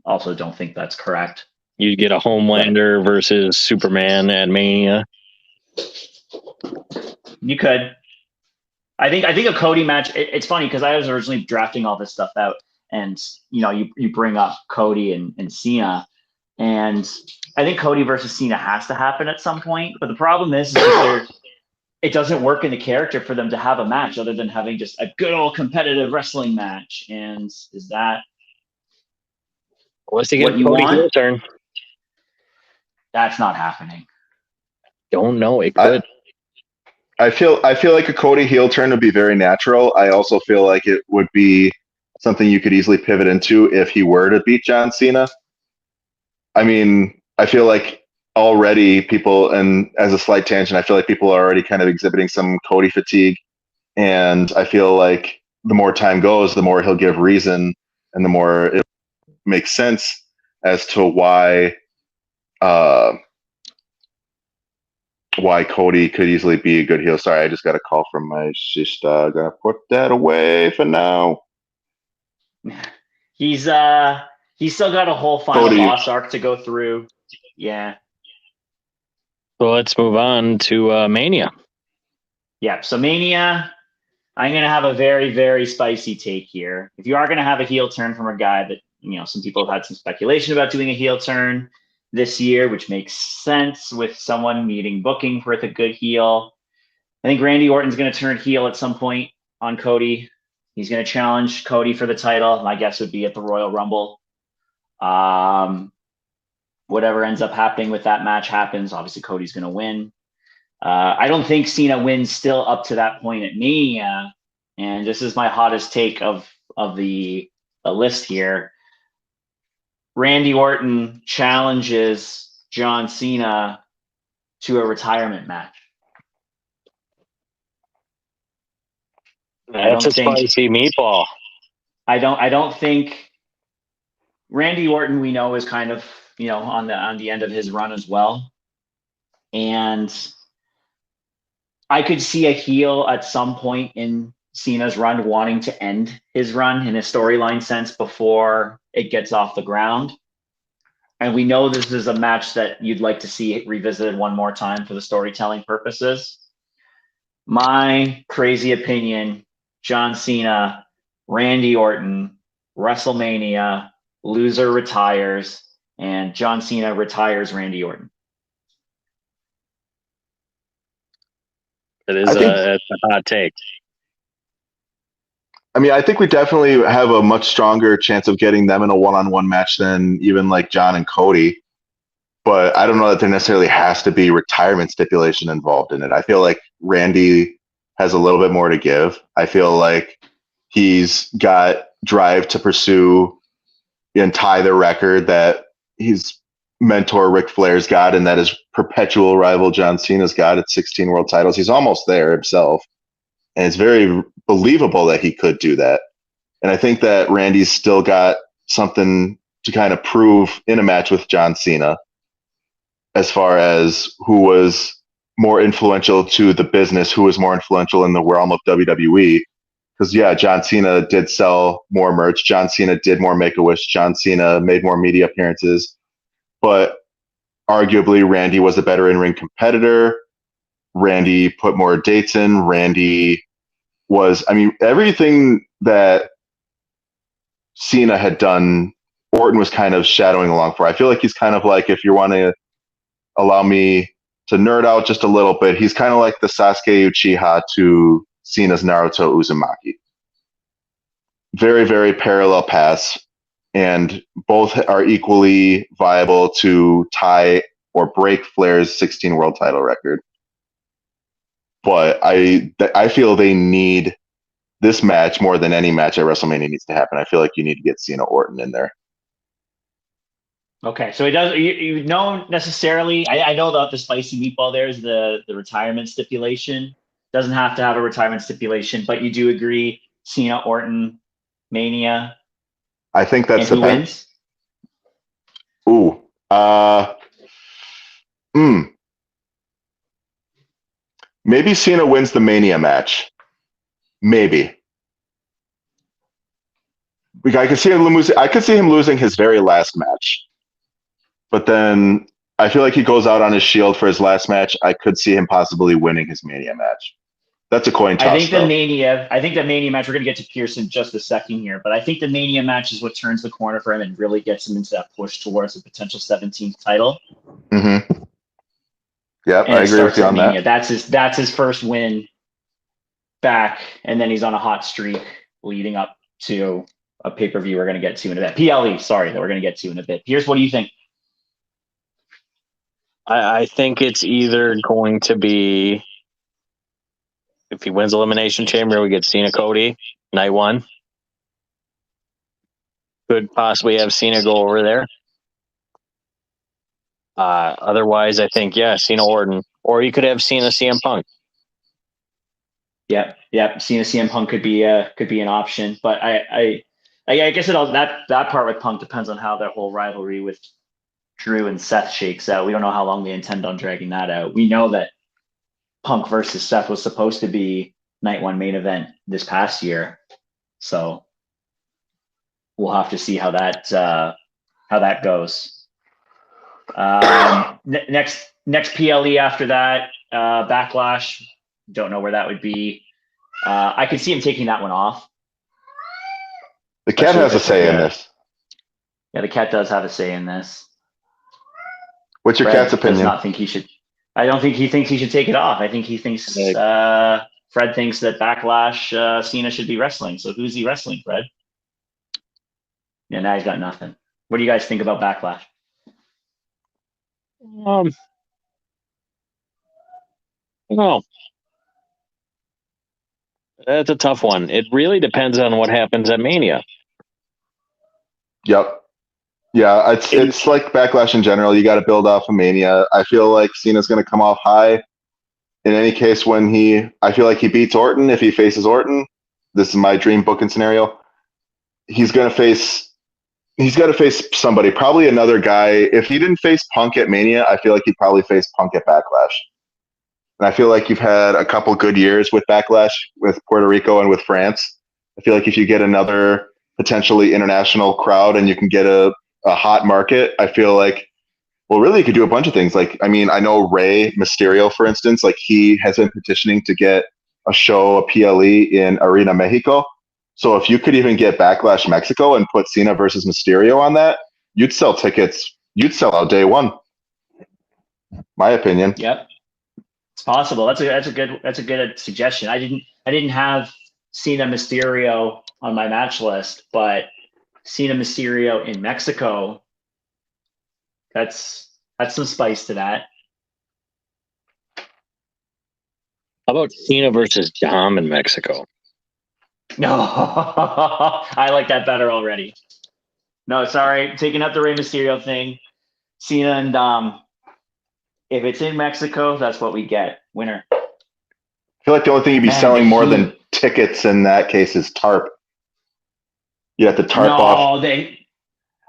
also don't think that's correct. You'd get a Homelander versus Superman at Mania. You could. I think a Cody match. It's funny because I was originally drafting all this stuff out, and you bring up Cody and Cena, and I think Cody versus Cena has to happen at some point. But the problem is that it doesn't work in the character for them to have a match other than having just a good old competitive wrestling match. And is that What's he what get you Cody want? heel turn? That's not happening. Don't know. It could. I feel like a Cody heel turn would be very natural. I also feel like it would be something you could easily pivot into if he were to beat John Cena. I mean, I feel like already people, and as a slight tangent, I feel like people are already kind of exhibiting some Cody fatigue. And I feel like the more time goes, the more he'll give reason and the more it makes sense as to why Cody could easily be a good heel. Sorry, I just got a call from my sister. Gonna put that away for now. He's still got a whole final Cody. boss arc to go through. Yeah. So let's move on to Mania. Yeah. So Mania, I'm gonna have a very, very spicy take here. If you are gonna have a heel turn from a guy that some people have had some speculation about doing a heel turn this year, which makes sense with someone needing booking with a good heel. I think Randy Orton's going to turn heel at some point on Cody. He's going to challenge Cody for the title. My guess would be at the Royal Rumble. Whatever ends up happening with that match happens. Obviously, Cody's going to win. I don't think Cena wins still up to that point at Mania. And this is my hottest take of the list here. Randy Orton challenges John Cena to a retirement match. That's a spicy meatball. I don't think Randy Orton, we know, is kind of on the end of his run as well, and I could see a heel at some point in Cena's run wanting to end his run in a storyline sense before it gets off the ground. And we know this is a match that you'd like to see revisited one more time for the storytelling purposes. My crazy opinion, John Cena, Randy Orton, WrestleMania, loser retires, and John Cena retires Randy Orton. It is a hot take. I mean, I think we definitely have a much stronger chance of getting them in a one-on-one match than even like John and Cody. But I don't know that there necessarily has to be retirement stipulation involved in it. I feel like Randy has a little bit more to give. I feel like he's got drive to pursue and tie the record that his mentor Ric Flair's got, and that his perpetual rival John Cena's got at 16 world titles. He's almost there himself. And it's very believable that he could do that. And I think that Randy's still got something to kind of prove in a match with John Cena as far as who was more influential to the business, who was more influential in the realm of WWE. Because, yeah, John Cena did sell more merch. John Cena did more Make-A-Wish. John Cena made more media appearances. But arguably, Randy was a better in-ring competitor. Randy put more dates in. Randy was, I mean, everything that Cena had done, Orton was kind of shadowing along for. I feel like he's kind of like, if you want to allow me to nerd out just a little bit, he's kind of like the Sasuke Uchiha to Cena's Naruto Uzumaki. Very, very parallel paths, and both are equally viable to tie or break Flair's 16 world title record. But I feel they need this match more than any match at WrestleMania needs to happen. I feel like you need to get Cena Orton in there. Okay, so it does. You know necessarily. I know that the spicy meatball there is the retirement stipulation. Doesn't have to have a retirement stipulation, but you do agree Cena Orton Mania. I think that's and who wins. Ooh. Maybe Cena wins the Mania match. Maybe. I could see him losing his very last match. But then I feel like he goes out on his shield for his last match. I could see him possibly winning his Mania match. That's a coin toss. I think the Mania match, we're going to get to Pierce in just a second here, but I think the Mania match is what turns the corner for him and really gets him into that push towards a potential 17th title. Mm-hmm. Yeah, And I agree with you on Mania. that. That's his first win back, and then he's on a hot streak leading up to a pay-per-view we're going to get to in a bit. PLE, sorry, that we're going to get to in a bit. Here's what do you think? I think it's either going to be, if he wins Elimination Chamber, we get Cena Cody night one. Could possibly have Cena go over there. Otherwise, I think, Cena Orton. Or you could have Cena CM Punk. Yep. Cena CM Punk could be an option, but I guess that part with Punk depends on how their whole rivalry with Drew and Seth shakes out. We don't know how long they intend on dragging that out. We know that Punk versus Seth was supposed to be night one main event this past year, so we'll have to see how that goes. Next PLE after that, Backlash. Don't know where that would be. I could see him taking that one off. The cat has a say in this. Yeah, the cat does have a say in this. What's your cat's opinion? Does not think he should. I don't think he thinks he should take it off. I think he thinks Fred thinks that Backlash Cena should be wrestling. So who's he wrestling, Fred? Yeah, now he's got nothing. What do you guys think about Backlash? No. That's a tough one. It really depends on what happens at Mania. Yep. Yeah, it's like Backlash in general. You got to build off of Mania. I feel like Cena's going to come off high. In any case, I feel like he beats Orton. If he faces Orton, this is my dream booking scenario. He's got to face somebody, probably another guy. If he didn't face Punk at Mania, I feel like he'd probably face Punk at Backlash. And I feel like you've had a couple good years with Backlash, with Puerto Rico and with France. I feel like if you get another potentially international crowd and you can get a hot market, I feel like, well, really you could do a bunch of things. Like, I mean, I know Rey Mysterio, for instance, like he has been petitioning to get a show, a PLE in Arena Mexico. So if you could even get Backlash Mexico and put Cena versus Mysterio on that, you'd sell tickets. You'd sell out day one. My opinion. Yep. It's possible. That's a good suggestion. I didn't have Cena Mysterio on my match list, but Cena Mysterio in Mexico, that's some spice to that. How about Cena versus Dom in Mexico? No, I like that better already. No, sorry, taking up the Rey Mysterio thing. Cena and Dom. If it's in Mexico, that's what we get. Winner. I feel like the only thing you'd be selling more than tickets in that case is tarp. You have to tarp off.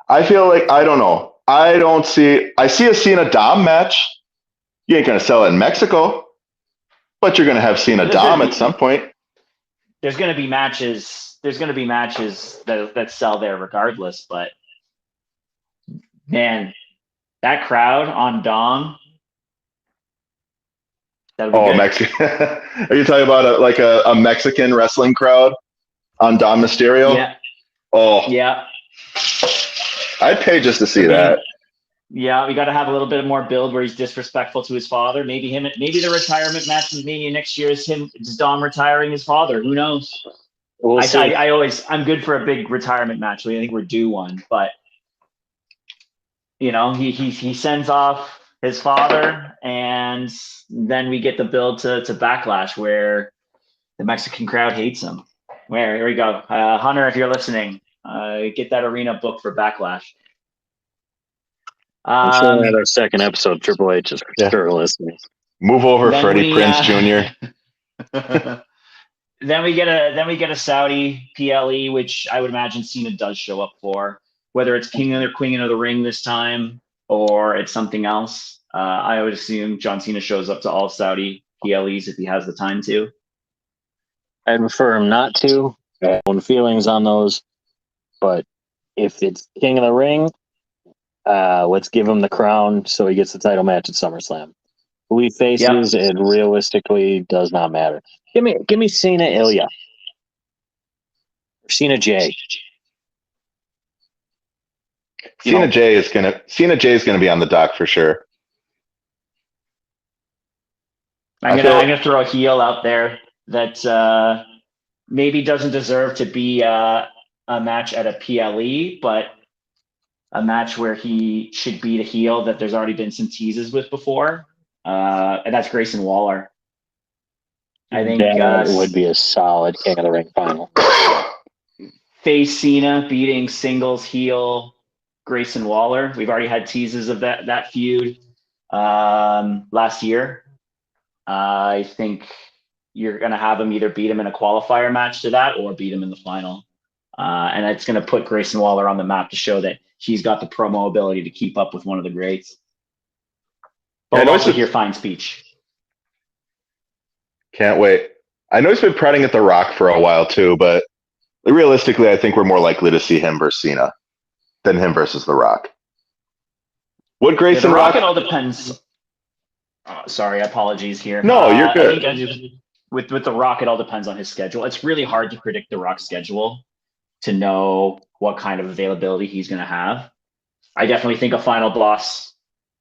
I feel like, I don't know. I see a Cena Dom match. You ain't going to sell it in Mexico, but you're going to have Cena Dom at some point. There's going to be matches. There's going to be matches that sell there regardless. But man, that crowd on Dom. Mexican. Are you talking about a Mexican wrestling crowd on Dom Mysterio? Yeah. Oh. Yeah. I'd pay just to see that. Yeah, we got to have a little bit more build where he's disrespectful to his father. Maybe the retirement match in Mania next year is Dom retiring his father. Who knows? We'll see. I'm good for a big retirement match. I think we're due one, but he sends off his father, and then we get the build to Backlash where the Mexican crowd hates him. Here we go. Hunter, if you're listening, get that arena booked for Backlash. I'm sure at our second episode, Triple H is sure listening. Move over, Freddie Prinze Jr. Then we get a Saudi PLE, which I would imagine Cena does show up for, whether it's King or Queen of the Ring this time or it's something else. I would assume John Cena shows up to all Saudi PLEs if he has the time to. I'd prefer him not to. I have own feelings on those, but if it's King of the Ring, let's give him the crown so he gets the title match at SummerSlam. who he faces, it realistically does not matter. Give me Cena Ilya. Or Cena J. Cena J is gonna be on the dock for sure. I'm gonna throw a heel out there that maybe doesn't deserve to be a match at a PLE, but a match where he should beat a heel that there's already been some teases with before, and that's Grayson Waller. I think that would be a solid King of the Ring final. Face Cena beating singles heel Grayson Waller. We've already had teases of that feud last year. I think you're going to have him either beat him in a qualifier match to that or beat him in the final. And it's going to put Grayson Waller on the map to show that he's got the promo ability to keep up with one of the greats. But we'll also hear fine speech. Can't wait. I know he's been prodding at The Rock for a while too, but realistically, I think we're more likely to see him versus Cena than him versus The Rock. Would Grayson Rock? It all depends. Sorry, apologies here. No, you're good. I think with The Rock, it all depends on his schedule. It's really hard to predict The Rock's schedule to know what kind of availability he's going to have. I definitely think a final boss,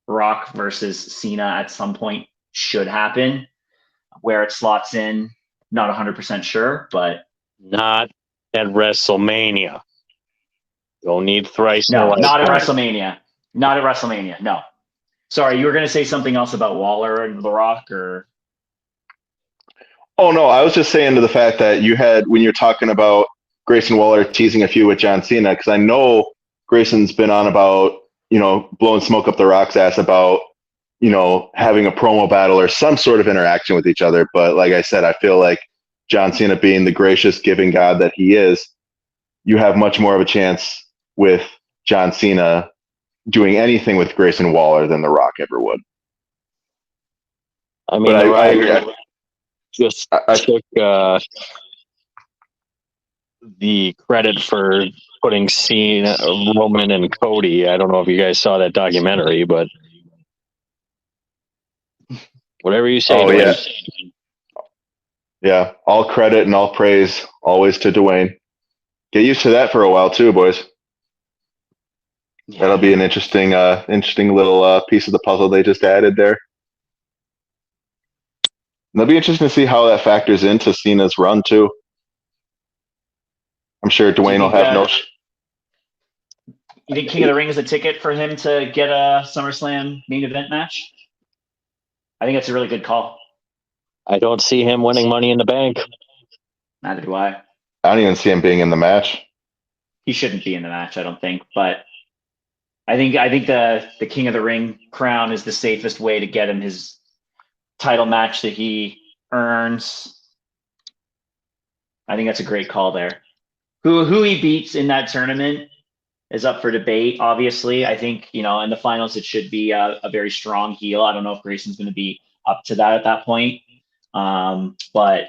Rock versus Cena, at some point should happen. Where it slots in, not 100% sure, but not at WrestleMania. You'll need thrice. No, not at WrestleMania. Not at WrestleMania. No. Sorry, you were going to say something else about Waller and The Rock, or? Oh no, I was just saying to the fact that you had when you're talking about Grayson Waller teasing a feud with John Cena, because I know Grayson's been on about blowing smoke up The Rock's ass about having a promo battle or some sort of interaction with each other. But like I said, I feel like John Cena being the gracious, giving God that he is, you have much more of a chance with John Cena doing anything with Grayson Waller than The Rock ever would. I mean, I agree. Just took the credit for putting Cena, Roman, and Cody. I don't know if you guys saw that documentary, but whatever you say. Oh, yeah. Yeah, all credit and all praise always to Dwayne. Get used to that for a while too, boys. Yeah. That'll be an interesting little piece of the puzzle they just added there. And it'll be interesting to see how that factors into Cena's run too. I'm sure Dwayne will have no. You think King of the Ring is a ticket for him to get a SummerSlam main event match? I think that's a really good call. I don't see him winning Money in the Bank. Neither do I. I don't even see him being in the match. He shouldn't be in the match, I don't think. But I think the King of the Ring crown is the safest way to get him his title match that he earns. I think that's a great call there. Who he beats in that tournament is up for debate, obviously. I think, in the finals, it should be a very strong heel. I don't know if Grayson's going to be up to that at that point. But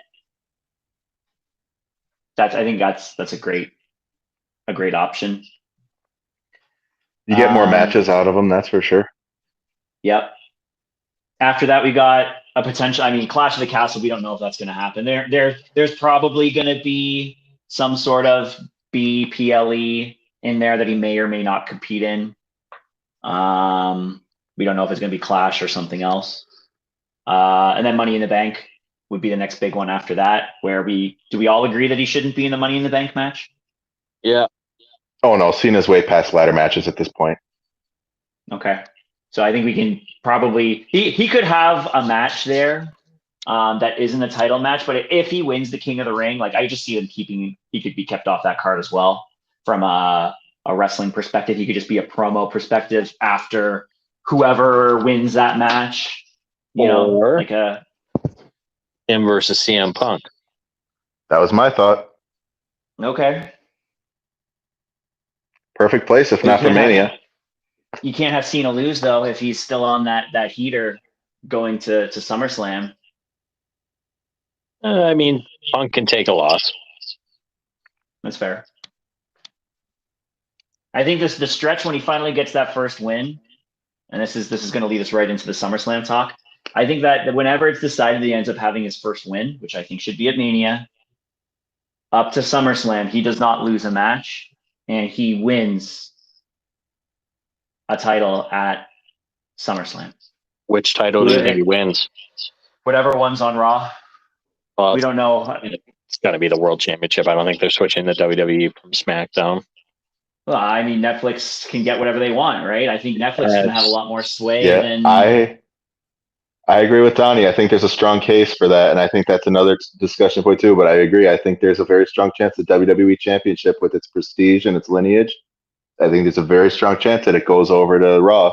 I think that's a great option. You get more matches out of them, that's for sure. Yep. After that, we got a potential, Clash of the Castle. We don't know if that's going to happen. There's probably going to be some sort of BPLE in there that he may or may not compete in. We don't know if it's going to be Clash or something else. And then Money in the Bank would be the next big one after that, where do we all agree that he shouldn't be in the Money in the Bank match? Yeah. Oh no, Cena's way past ladder matches at this point. Okay. So I think we can probably, he could have a match there that isn't a title match, but if he wins the King of the Ring, I just see him he could be kept off that card as well from a wrestling perspective. He could just be a promo perspective after whoever wins that match. Or him versus CM Punk. That was my thought. Okay. Perfect place, if not for Mania. You can't have Cena lose, though, if he's still on that heater going to SummerSlam. Punk can take a loss. That's fair. I think the stretch when he finally gets that first win, and this is going to lead us right into the SummerSlam talk. I think that whenever it's decided he ends up having his first win, which I think should be at Mania, up to SummerSlam, he does not lose a match, and he wins a title at SummerSlam. Which title do you think he wins? Whatever one's on Raw. Well, we don't know. It's got to be the World Championship. I don't think they're switching the WWE from SmackDown. Well, I mean, Netflix can get whatever they want, right? I think Netflix is going to have a lot more sway than... I agree with Donnie. I think there's a strong case for that, and I think that's another discussion point too. But I agree. I think there's a very strong chance the WWE Championship, with its prestige and its lineage, I think there's a very strong chance that it goes over to Raw.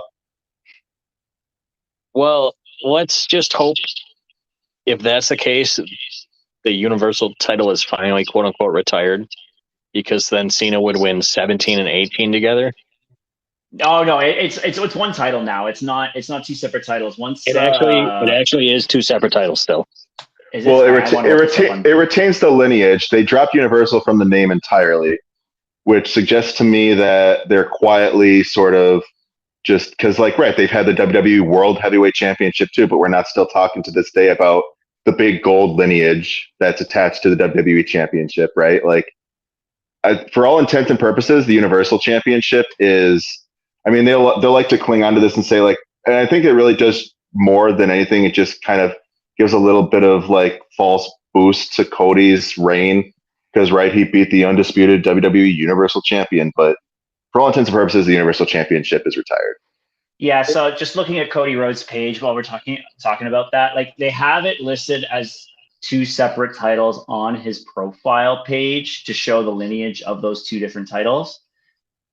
Well, let's just hope, if that's the case, the Universal title is finally "quote unquote" retired, because then Cena would win 17 and 18 together. Oh no, it's one title now. It's not two separate titles. It actually is two separate titles still. Well, it retains the lineage. They dropped Universal from the name entirely, which suggests to me that they're quietly sort of just because, like, right, they've had the WWE World Heavyweight Championship too, but we're not still talking to this day about the big gold lineage that's attached to the WWE Championship, right? Like, for all intents and purposes, the Universal Championship is... I mean, they'll like to cling on to this and say, like, and I think it really does more than anything. It just kind of gives a little bit of like false boost to Cody's reign, because, right, he beat the undisputed WWE Universal Champion, but for all intents and purposes, the Universal Championship is retired. Yeah. So just looking at Cody Rhodes' page while we're talking about that, like, they have it listed as two separate titles on his profile page to show the lineage of those two different titles.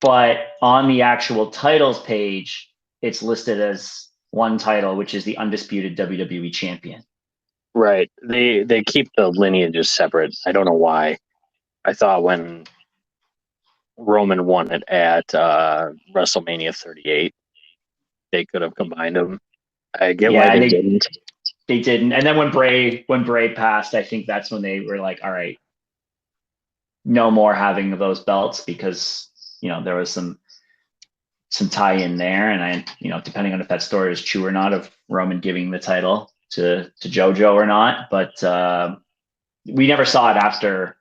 But on the actual titles page, it's listed as one title, which is the undisputed WWE Champion. Right. They keep the lineages separate. I don't know why. I thought when Roman won it at WrestleMania 38, they could have combined them. I get why they didn't. They didn't. And then when Bray passed, I think that's when they were like, all right, no more having those belts, because there was some tie-in there, and depending on if that story is true or not, of Roman giving the title to JoJo or not, but we never saw it after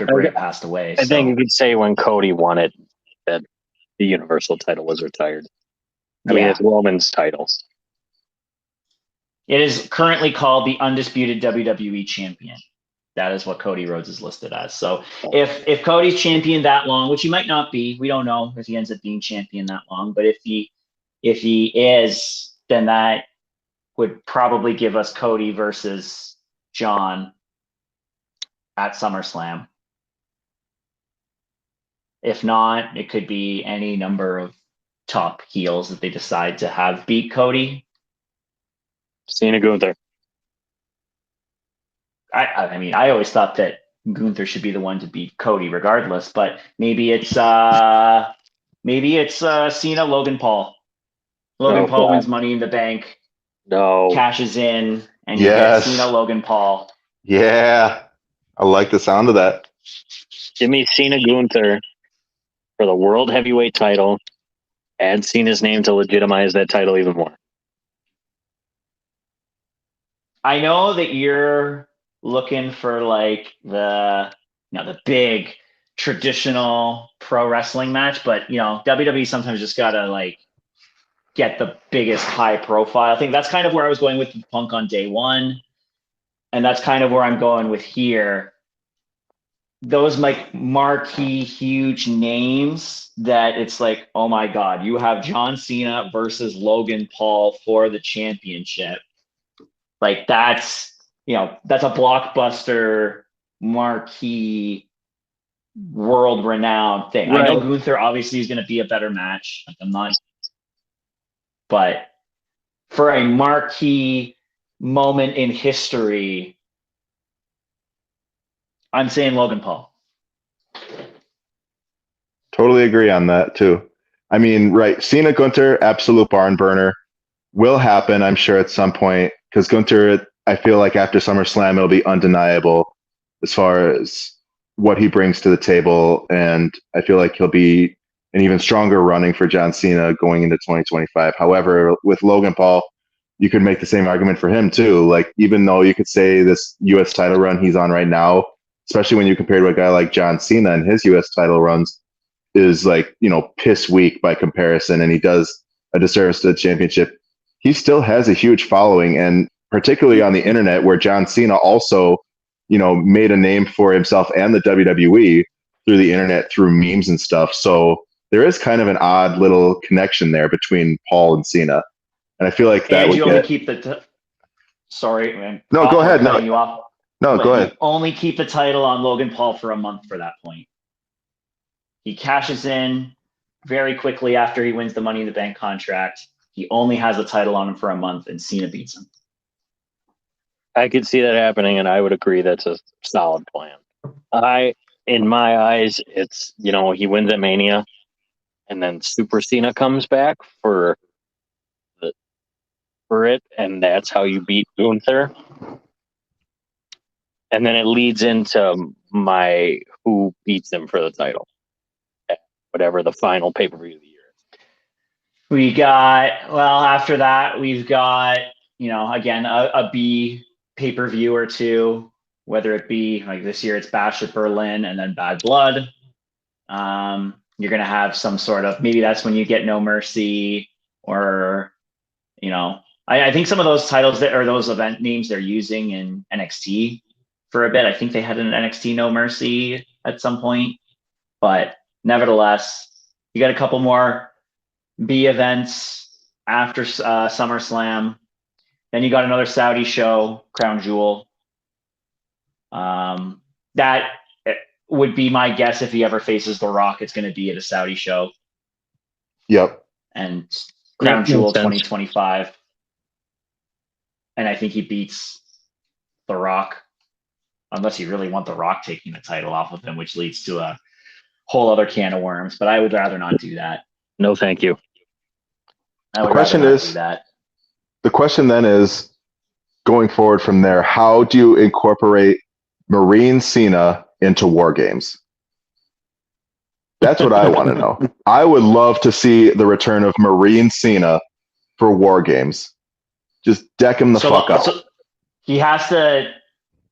Bray passed away. I think you could say when Cody won it that the Universal title was retired. I mean, it's Roman's title. It is currently called the undisputed WWE Champion. That is what Cody Rhodes is listed as. So if Cody's champion that long, which he might not be, we don't know if he ends up being champion that long, but if he is, then that would probably give us Cody versus John at SummerSlam. If not, it could be any number of top heels that they decide to have beat Cody. Cena, Gunther. I mean, I always thought that Gunther should be the one to beat Cody regardless, but maybe it's Cena, Logan Paul. Logan Paul wins Money in the Bank. Cashes in, and you get Cena, Logan Paul. Yeah. I like the sound of that. Give me Cena, Gunther for the World Heavyweight title. Add Cena's name to legitimize that title even more. I know that you're looking for like the big traditional pro wrestling match, but WWE sometimes just gotta like get the biggest high profile. I think that's kind of where I was going with Punk on day one, and that's kind of where I'm going with here. Those like marquee huge names that it's like, oh my God, you have John Cena versus Logan Paul for the championship. Like that's a blockbuster, marquee, world-renowned thing. Right. I know Gunther obviously is going to be a better match. Like, I'm not, but for a marquee moment in history, I'm saying Logan Paul. Totally agree on that too. I mean, right, Cena Gunther, absolute barn burner, will happen, I'm sure, at some point. Because Gunther, I feel like after SummerSlam, it'll be undeniable as far as what he brings to the table. And I feel like he'll be an even stronger running for John Cena going into 2025. However, with Logan Paul, you could make the same argument for him too. Like, even though you could say this U.S. title run he's on right now, especially when you compare to a guy like John Cena and his U.S. title runs, is like, piss weak by comparison, and he does a disservice to the championship. He still has a huge following, and particularly on the internet, where John Cena also, made a name for himself and the WWE through the internet, through memes and stuff. So there is kind of an odd little connection there between Paul and Cena. And I feel like that would only keep the sorry, man. No, go ahead. No, you off. No, go ahead. Only keep the title on Logan Paul for a month for that point. He cashes in very quickly after he wins the Money in the Bank contract. He only has the title on him for a month, and Cena beats him. I could see that happening, and I would agree that's a solid plan. In my eyes, it's, he wins at Mania, and then Super Cena comes back for it, and that's how you beat Gunther. And then it leads into my who beats him for the title, whatever the final pay-per-view of the year. After that, we've got, again, a B pay-per-view or two, whether it be like this year, it's Bash at Berlin and then Bad Blood. You're going to have some sort of, maybe that's when you get No Mercy, or, I think some of those titles those event names they're using in NXT for a bit. I think they had an NXT No Mercy at some point, but nevertheless, you got a couple more B events after SummerSlam. Then you got another Saudi show, Crown Jewel. That would be my guess. If he ever faces The Rock, it's going to be at a Saudi show. Yep. And Crown Jewel 2025. And I think he beats The Rock, unless you really want The Rock taking the title off of him, which leads to a whole other can of worms. But I would rather not do that. No, thank you. The question then is, going forward from there, how do you incorporate Marine Cena into War Games? That's what I want to know. I would love to see the return of Marine Cena for War Games. Just deck him the fuck up. So he has to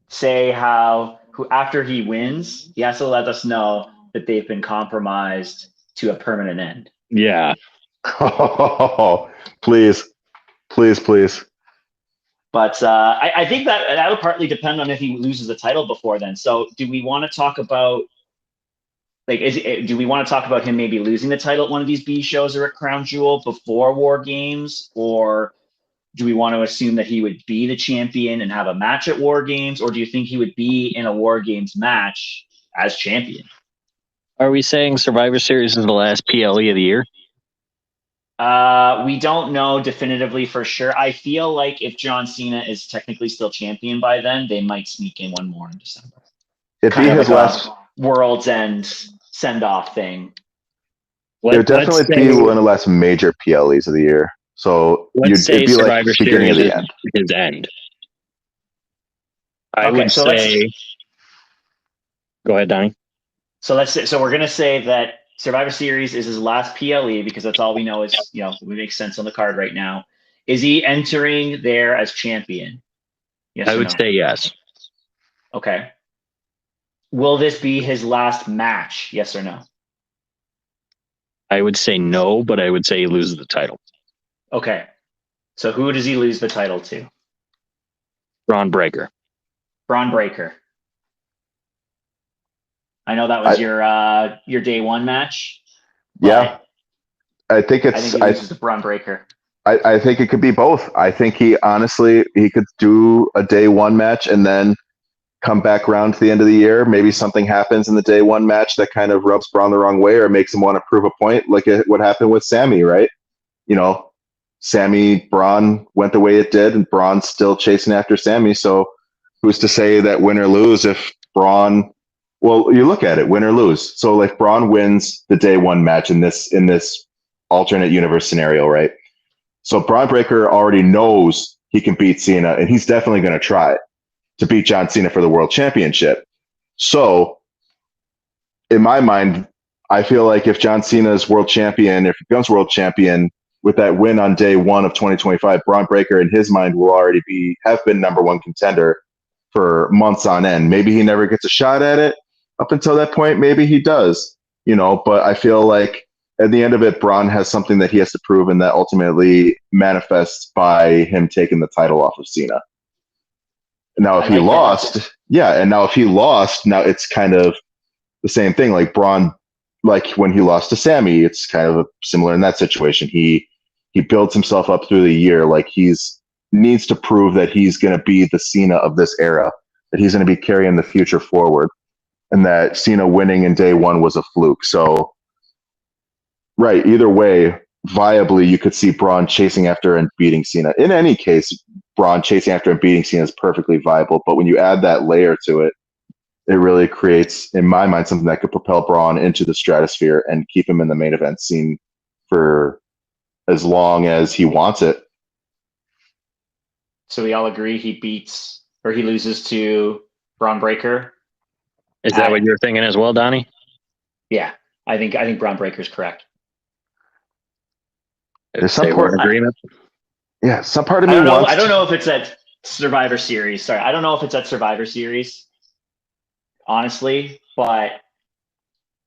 say after he wins, he has to let us know that they've been compromised to a permanent end. Yeah. Oh, please. But I think that would partly depend on if he loses the title before then. So do we want to talk about do we want to talk about him maybe losing the title at one of these B shows or at Crown Jewel before War Games? Or do we want to assume that he would be the champion and have a match at War Games? Or do you think he would be in a War Games match as champion? Are we saying Survivor Series is the last PLE of the year? We don't know definitively for sure. I feel like if John Cena is technically still champion by then, they might sneak in one more in December. It'd be his last World's End send-off thing. It would definitely be one of the last major PLEs of the year. So it'd be like the beginning of the end. His end. I would say. Go ahead, Donnie. So we're gonna say that Survivor Series is his last PLE because that's all we know is, it makes sense on the card right now. Is he entering there as champion? Yes. I would say yes. Okay. Will this be his last match? Yes or no? I would say no, but I would say he loses the title. Okay. So who does he lose the title to? Braun Breaker. I know that was your day one match. Yeah. I think he loses to Braun Breaker. I think it could be both. I think he could do a day one match and then come back around to the end of the year. Maybe something happens in the day one match that kind of rubs Braun the wrong way or makes him want to prove a point, like what happened with Sammy, right? Braun went the way it did, and Braun's still chasing after Sammy. So who's to say that win or lose if Braun... Well, you look at it, win or lose. So like Braun wins the day one match in this alternate universe scenario, right? So Braun Breaker already knows he can beat Cena, and he's definitely going to try to beat John Cena for the world championship. So in my mind, I feel like if John Cena is world champion, if he becomes world champion, with that win on day one of 2025, Braun Breaker in his mind will already have been number one contender for months on end. Maybe he never gets a shot at it up until that point. Maybe he does, but I feel like at the end of it, Braun has something that he has to prove, and that ultimately manifests by him taking the title off of Cena. Now, if he lost, now it's kind of the same thing. Like Braun, like when he lost to Sammy, it's kind of similar in that situation. He builds himself up through the year. Like needs to prove that he's going to be the Cena of this era, that he's going to be carrying the future forward, and that Cena winning in day one was a fluke. So, right, either way, viably, you could see Braun chasing after and beating Cena. In any case, Braun chasing after and beating Cena is perfectly viable. But when you add that layer to it, it really creates, in my mind, something that could propel Braun into the stratosphere and keep him in the main event scene for as long as he wants it. So we all agree he loses to Braun Breaker. Is that what you're thinking as well, Donnie? Yeah, I think Braun Breaker is correct. There's some part in agreement. Yeah, some part of me wants. I don't know if it's at Survivor Series. Sorry, I don't know if it's at Survivor Series. Honestly, but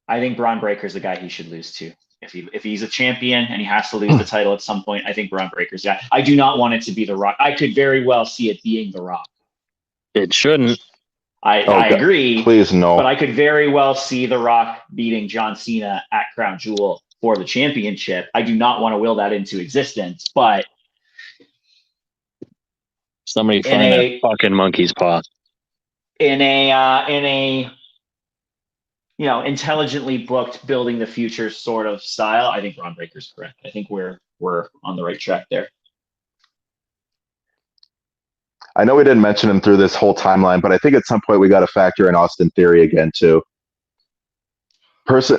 I think Braun Breaker is the guy he should lose to. If he's a champion and he has to lose the title at some point, I think Braun Breaker's the guy. I do not want it to be The Rock. I could very well see it being The Rock. It shouldn't. I agree. Please no. But I could very well see The Rock beating John Cena at Crown Jewel for the championship. I do not want to will that into existence, but somebody find that fucking monkey's paw. In a intelligently booked, building the future sort of style, I think Braun Breaker's correct. I think we're on the right track there. I know we didn't mention him through this whole timeline, but I think at some point we got to factor in Austin Theory again too.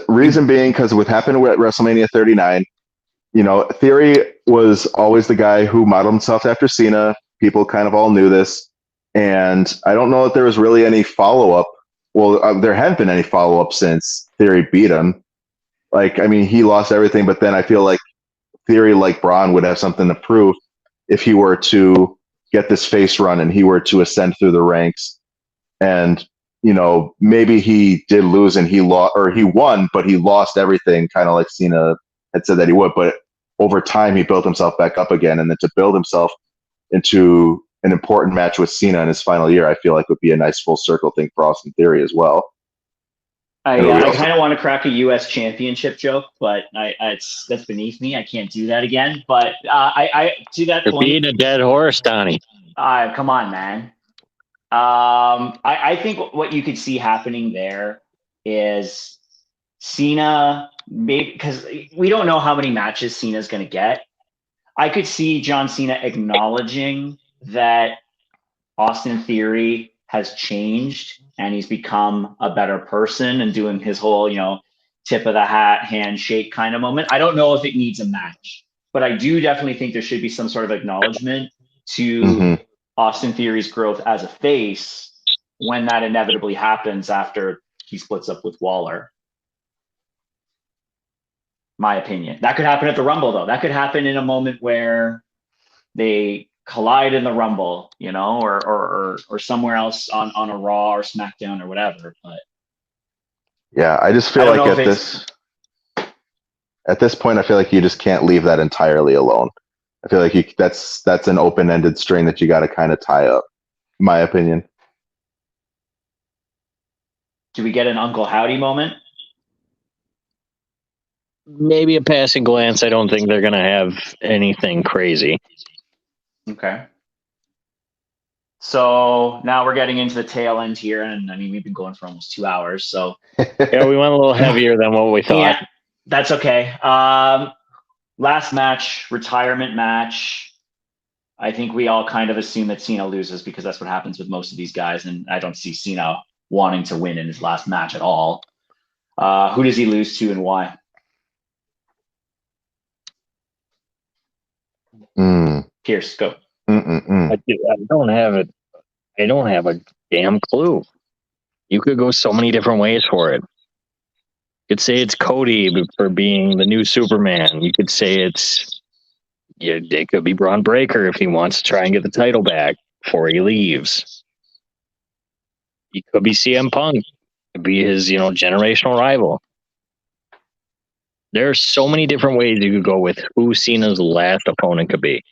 Reason being because what happened at WrestleMania 39, Theory was always the guy who modeled himself after Cena. People kind of all knew this, and I don't know if there was really any follow-up. Well, there hadn't been any follow-up since Theory beat him. He lost everything, but then I feel like Theory, like Braun, would have something to prove if he were to get this face run and he were to ascend through the ranks. And, maybe he did lose and he lost, or he won, but he lost everything, kind of like Cena had said that he would. But over time, he built himself back up again. And then to build himself into an important match with Cena in his final year, I feel like would be a nice full circle thing for Austin Theory as well. I kind of want to crack a U.S. championship joke, but that's beneath me. I can't do that again. But I to that point, being a dead horse, Donnie. Come on, man. I think what you could see happening there is Cena, maybe because we don't know how many matches Cena's going to get. I could see John Cena acknowledging that Austin Theory has changed and he's become a better person and doing his whole, tip of the hat, handshake kind of moment. I don't know if it needs a match, but I do definitely think there should be some sort of acknowledgement to Austin Theory's growth as a face when that inevitably happens after he splits up with Waller. My opinion. That could happen at the Rumble, though. That could happen in a moment where they collide in the Rumble, or somewhere else on a Raw or SmackDown or whatever. But yeah, I just feel like at this point, I feel like you just can't leave that entirely alone. I feel like that's an open-ended string that you got to kind of tie up, in my opinion. Do we get an Uncle Howdy moment? Maybe a passing glance. I don't think they're going to have anything crazy. Okay. So now we're getting into the tail end here, and we've been going for almost 2 hours. So yeah, we went a little heavier than what we thought. Yeah, that's okay. Last match, retirement match. I think we all kind of assume that Cena loses because that's what happens with most of these guys, and I don't see Cena wanting to win in his last match at all. Who does he lose to and why? Pierce, go. I don't have it. I don't have a damn clue. You could go so many different ways for it. You could say it's Cody for being the new Superman. You could say it's Yeah, it could be Braun Breaker if he wants to try and get the title back before he leaves. He could be CM Punk. It could be his, generational rival. There are so many different ways you could go with who Cena's last opponent could be.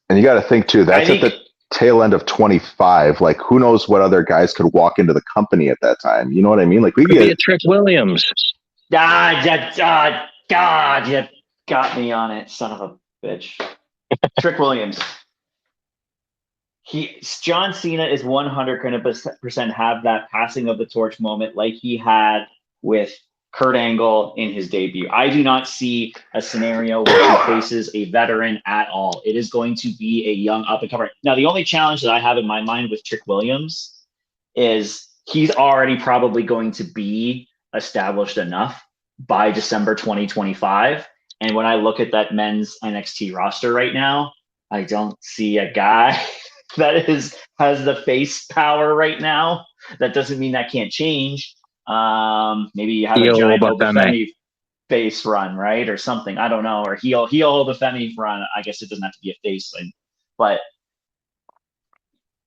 And you got to think too, that's at the tail end of 25. Like, who knows what other guys could walk into the company at that time? You know what I mean? Like, we could be a Trick Williams. God, you got me on it, son of a bitch. Trick Williams. John Cena is 100% have that passing of the torch moment like he had with Kurt Angle in his debut. I do not see a scenario where he faces a veteran at all. It is going to be a young up-and-comer. Now, the only challenge that I have in my mind with Trick Williams is he's already probably going to be established enough by December 2025. And when I look at that men's NXT roster right now, I don't see a guy that has the face power right now. That doesn't mean that can't change. Maybe you have a giant Ope-Eh face run, right, or something. I don't know, or heel Ope-Eh run. I guess it doesn't have to be a face, but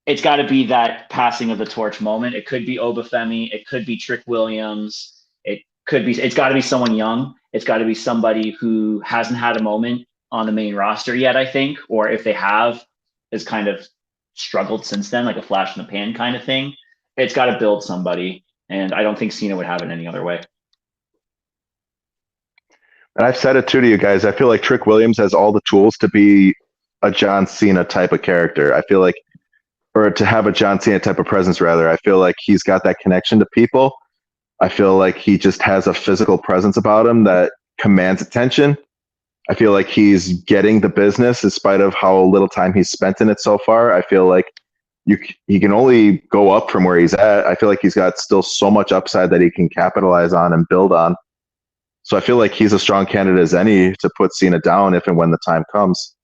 it's got to be that passing of the torch moment. It could be Ope-Eh. It could be Trick Williams. It's got to be someone young. It's got to be somebody who hasn't had a moment on the main roster yet, I think, or if they have, has kind of struggled since then, like a flash in the pan kind of thing. It's got to build somebody. And I don't think Cena would have it any other way. And I've said it too to you guys. I feel like Trick Williams has all the tools to be a John Cena type of character. I feel like, or to have a John Cena type of presence, rather. I feel like he's got that connection to people. I feel like he just has a physical presence about him that commands attention. I feel like he's getting the business in spite of how little time he's spent in it so far. I feel like he can only go up from where he's at. I feel like he's got still so much upside that he can capitalize on and build on. So I feel like he's a strong candidate as any to put Cena down if and when the time comes.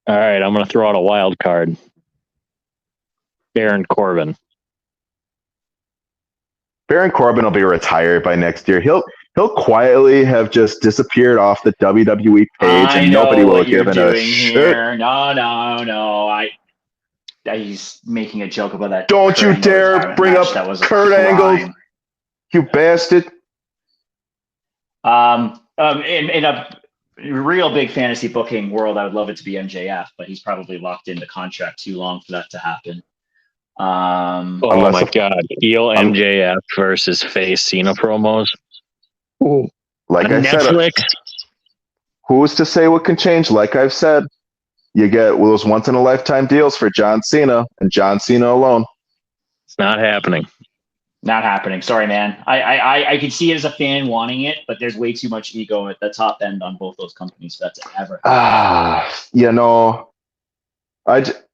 All right, I'm going to throw out a wild card. Baron Corbin. Baron Corbin will be retired by next year. He'll quietly have just disappeared off the WWE page, and nobody will have given a shit. No. He's making a joke about that. Don't you dare bring up Kurt Angle, you bastard. In a real big fantasy booking world, I would love it to be MJF, but he's probably locked into contract too long for that to happen. Oh my God! Heel MJF versus face Cena promos. Ooh. Like I Netflix. said, who's to say what can change? Like I've said, you get those once in a lifetime deals for John Cena and John Cena alone. It's not happening. Not happening. Sorry, man. I can see it as a fan wanting it, but there's way too much ego at the top end on both those companies for that to ever happen.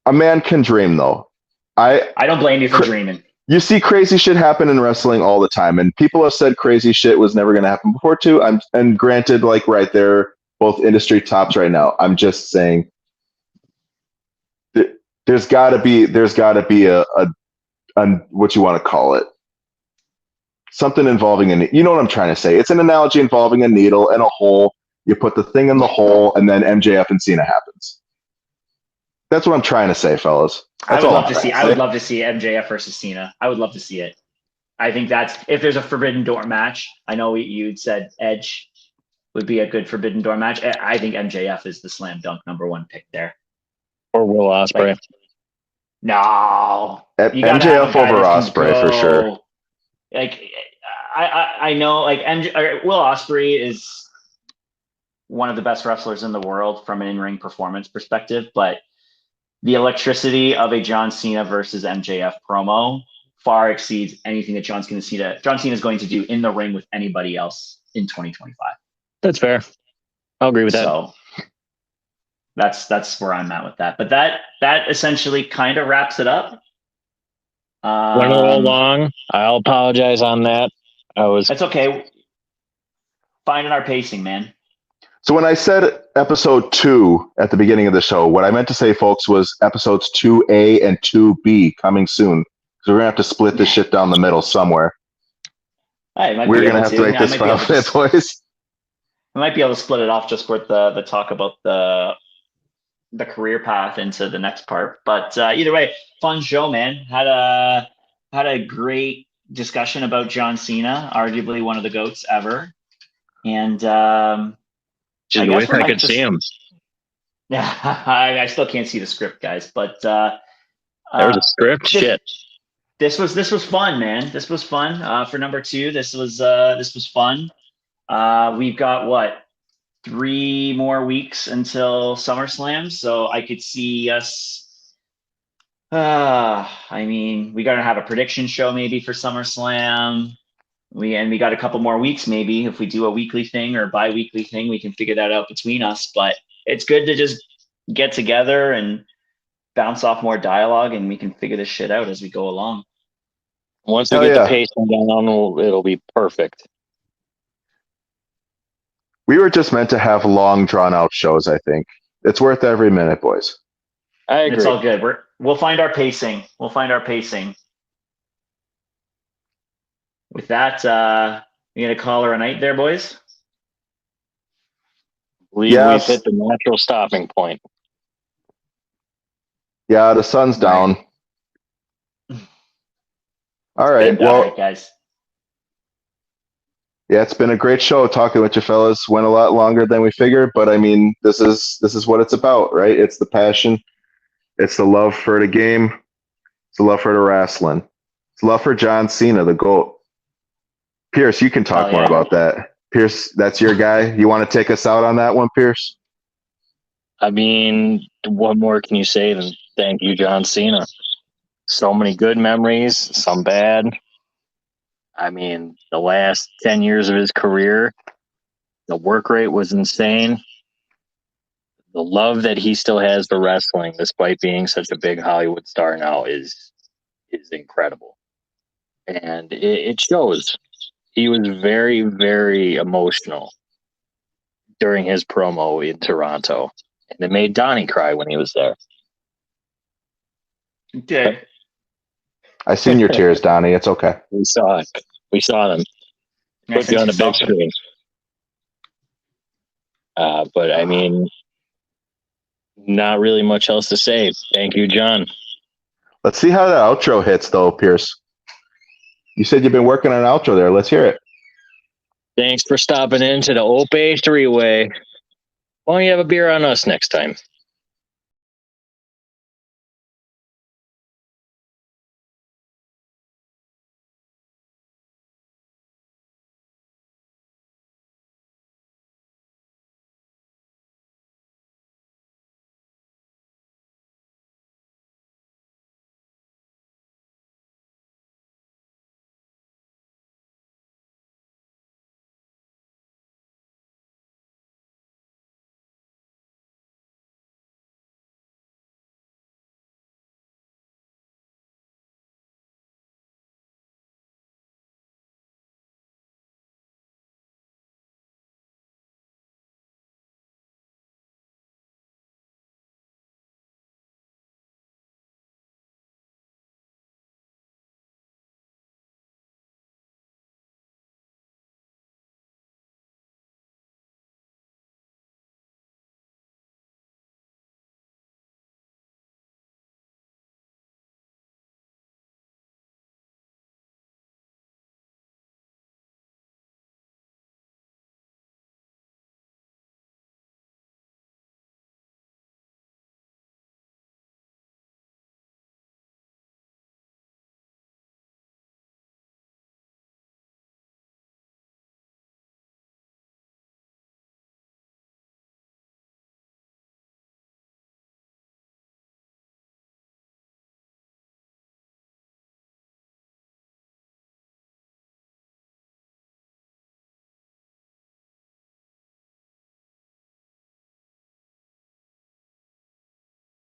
A man can dream though. I don't blame you for dreaming. You see crazy shit happen in wrestling all the time, and people have said crazy shit was never going to happen before too. And granted, like right there, both industry tops right now. I'm just saying, there's got to be a what you want to call it, something involving you know what I'm trying to say. It's an analogy involving a needle and a hole. You put the thing in the hole, and then MJF and Cena happens. That's what I'm trying to say, fellas. I would love to see MJF versus Cena. I would love to see it. I think that's if there's a Forbidden Door match. I know you'd said Edge would be a good Forbidden Door match. I think MJF is the slam dunk number one pick there. Or Will Ospreay. No, MJF over Ospreay for sure. Like I know, like Will Ospreay is one of the best wrestlers in the world from an in-ring performance perspective, but the electricity of a John Cena versus MJF promo far exceeds anything that John Cena is going to do in the ring with anybody else in 2025. That's fair. I'll agree with that. So that's where I'm at with that. But that essentially kind of wraps it up. Went a little long. I'll apologize on that. That's okay. Finding our pacing, man. So when I said episode 2 at the beginning of the show, what I meant to say, folks, was episodes 2A and 2B coming soon. So we're going to have to split this shit down the middle somewhere. We're going to have to make this 5 minute, boys. We might be able to split it off just with the talk about the career path into the next part. But either way, fun show, man. Had a great discussion about John Cena, arguably one of the GOATs ever. And Just wish I could see him. Yeah, I still can't see the script, guys. But there was a script. Shit. This was fun, man. This was fun. For number 2, this was fun. We've got what, 3 more weeks until SummerSlam, so I could see us. I mean, we got to have a prediction show maybe for SummerSlam. We got a couple more weeks maybe. If we do a weekly thing or bi-weekly thing, we can figure that out between us. But it's good to just get together and bounce off more dialogue, and we can figure this shit out as we go along. Once we get the pacing down, it'll be perfect. We were just meant to have long, drawn-out shows, I think. It's worth every minute, boys. I agree. It's all good. We'll find our pacing. With that, you gonna call her a night there, boys? We've hit the natural stopping point. Yeah, the sun's down. All right, well, guys. Yeah, it's been a great show talking with you fellas. Went a lot longer than we figured, but I mean, this is what it's about, right? It's the passion. It's the love for the game. It's the love for the wrestling. It's the love for John Cena, the GOAT. Pierce, you can talk more about that. Pierce, that's your guy. You want to take us out on that one, Pierce? I mean, what more can you say than thank you, John Cena? So many good memories, some bad. I mean, the last 10 years of his career, the work rate was insane. The love that he still has for wrestling, despite being such a big Hollywood star now, is incredible. And it shows. He was very, very emotional during his promo in Toronto. And it made Donnie cry when he was there. He did. I seen your tears, Donnie. It's okay. We saw it. We saw them. Put you on the big screen. But I mean, not really much else to say. Thank you, John. Let's see how the outro hits, though, Pierce. You said you've been working on an outro there. Let's hear it. Thanks for stopping in to the Ope-Eh 3-Way. Why don't you have a beer on us next time?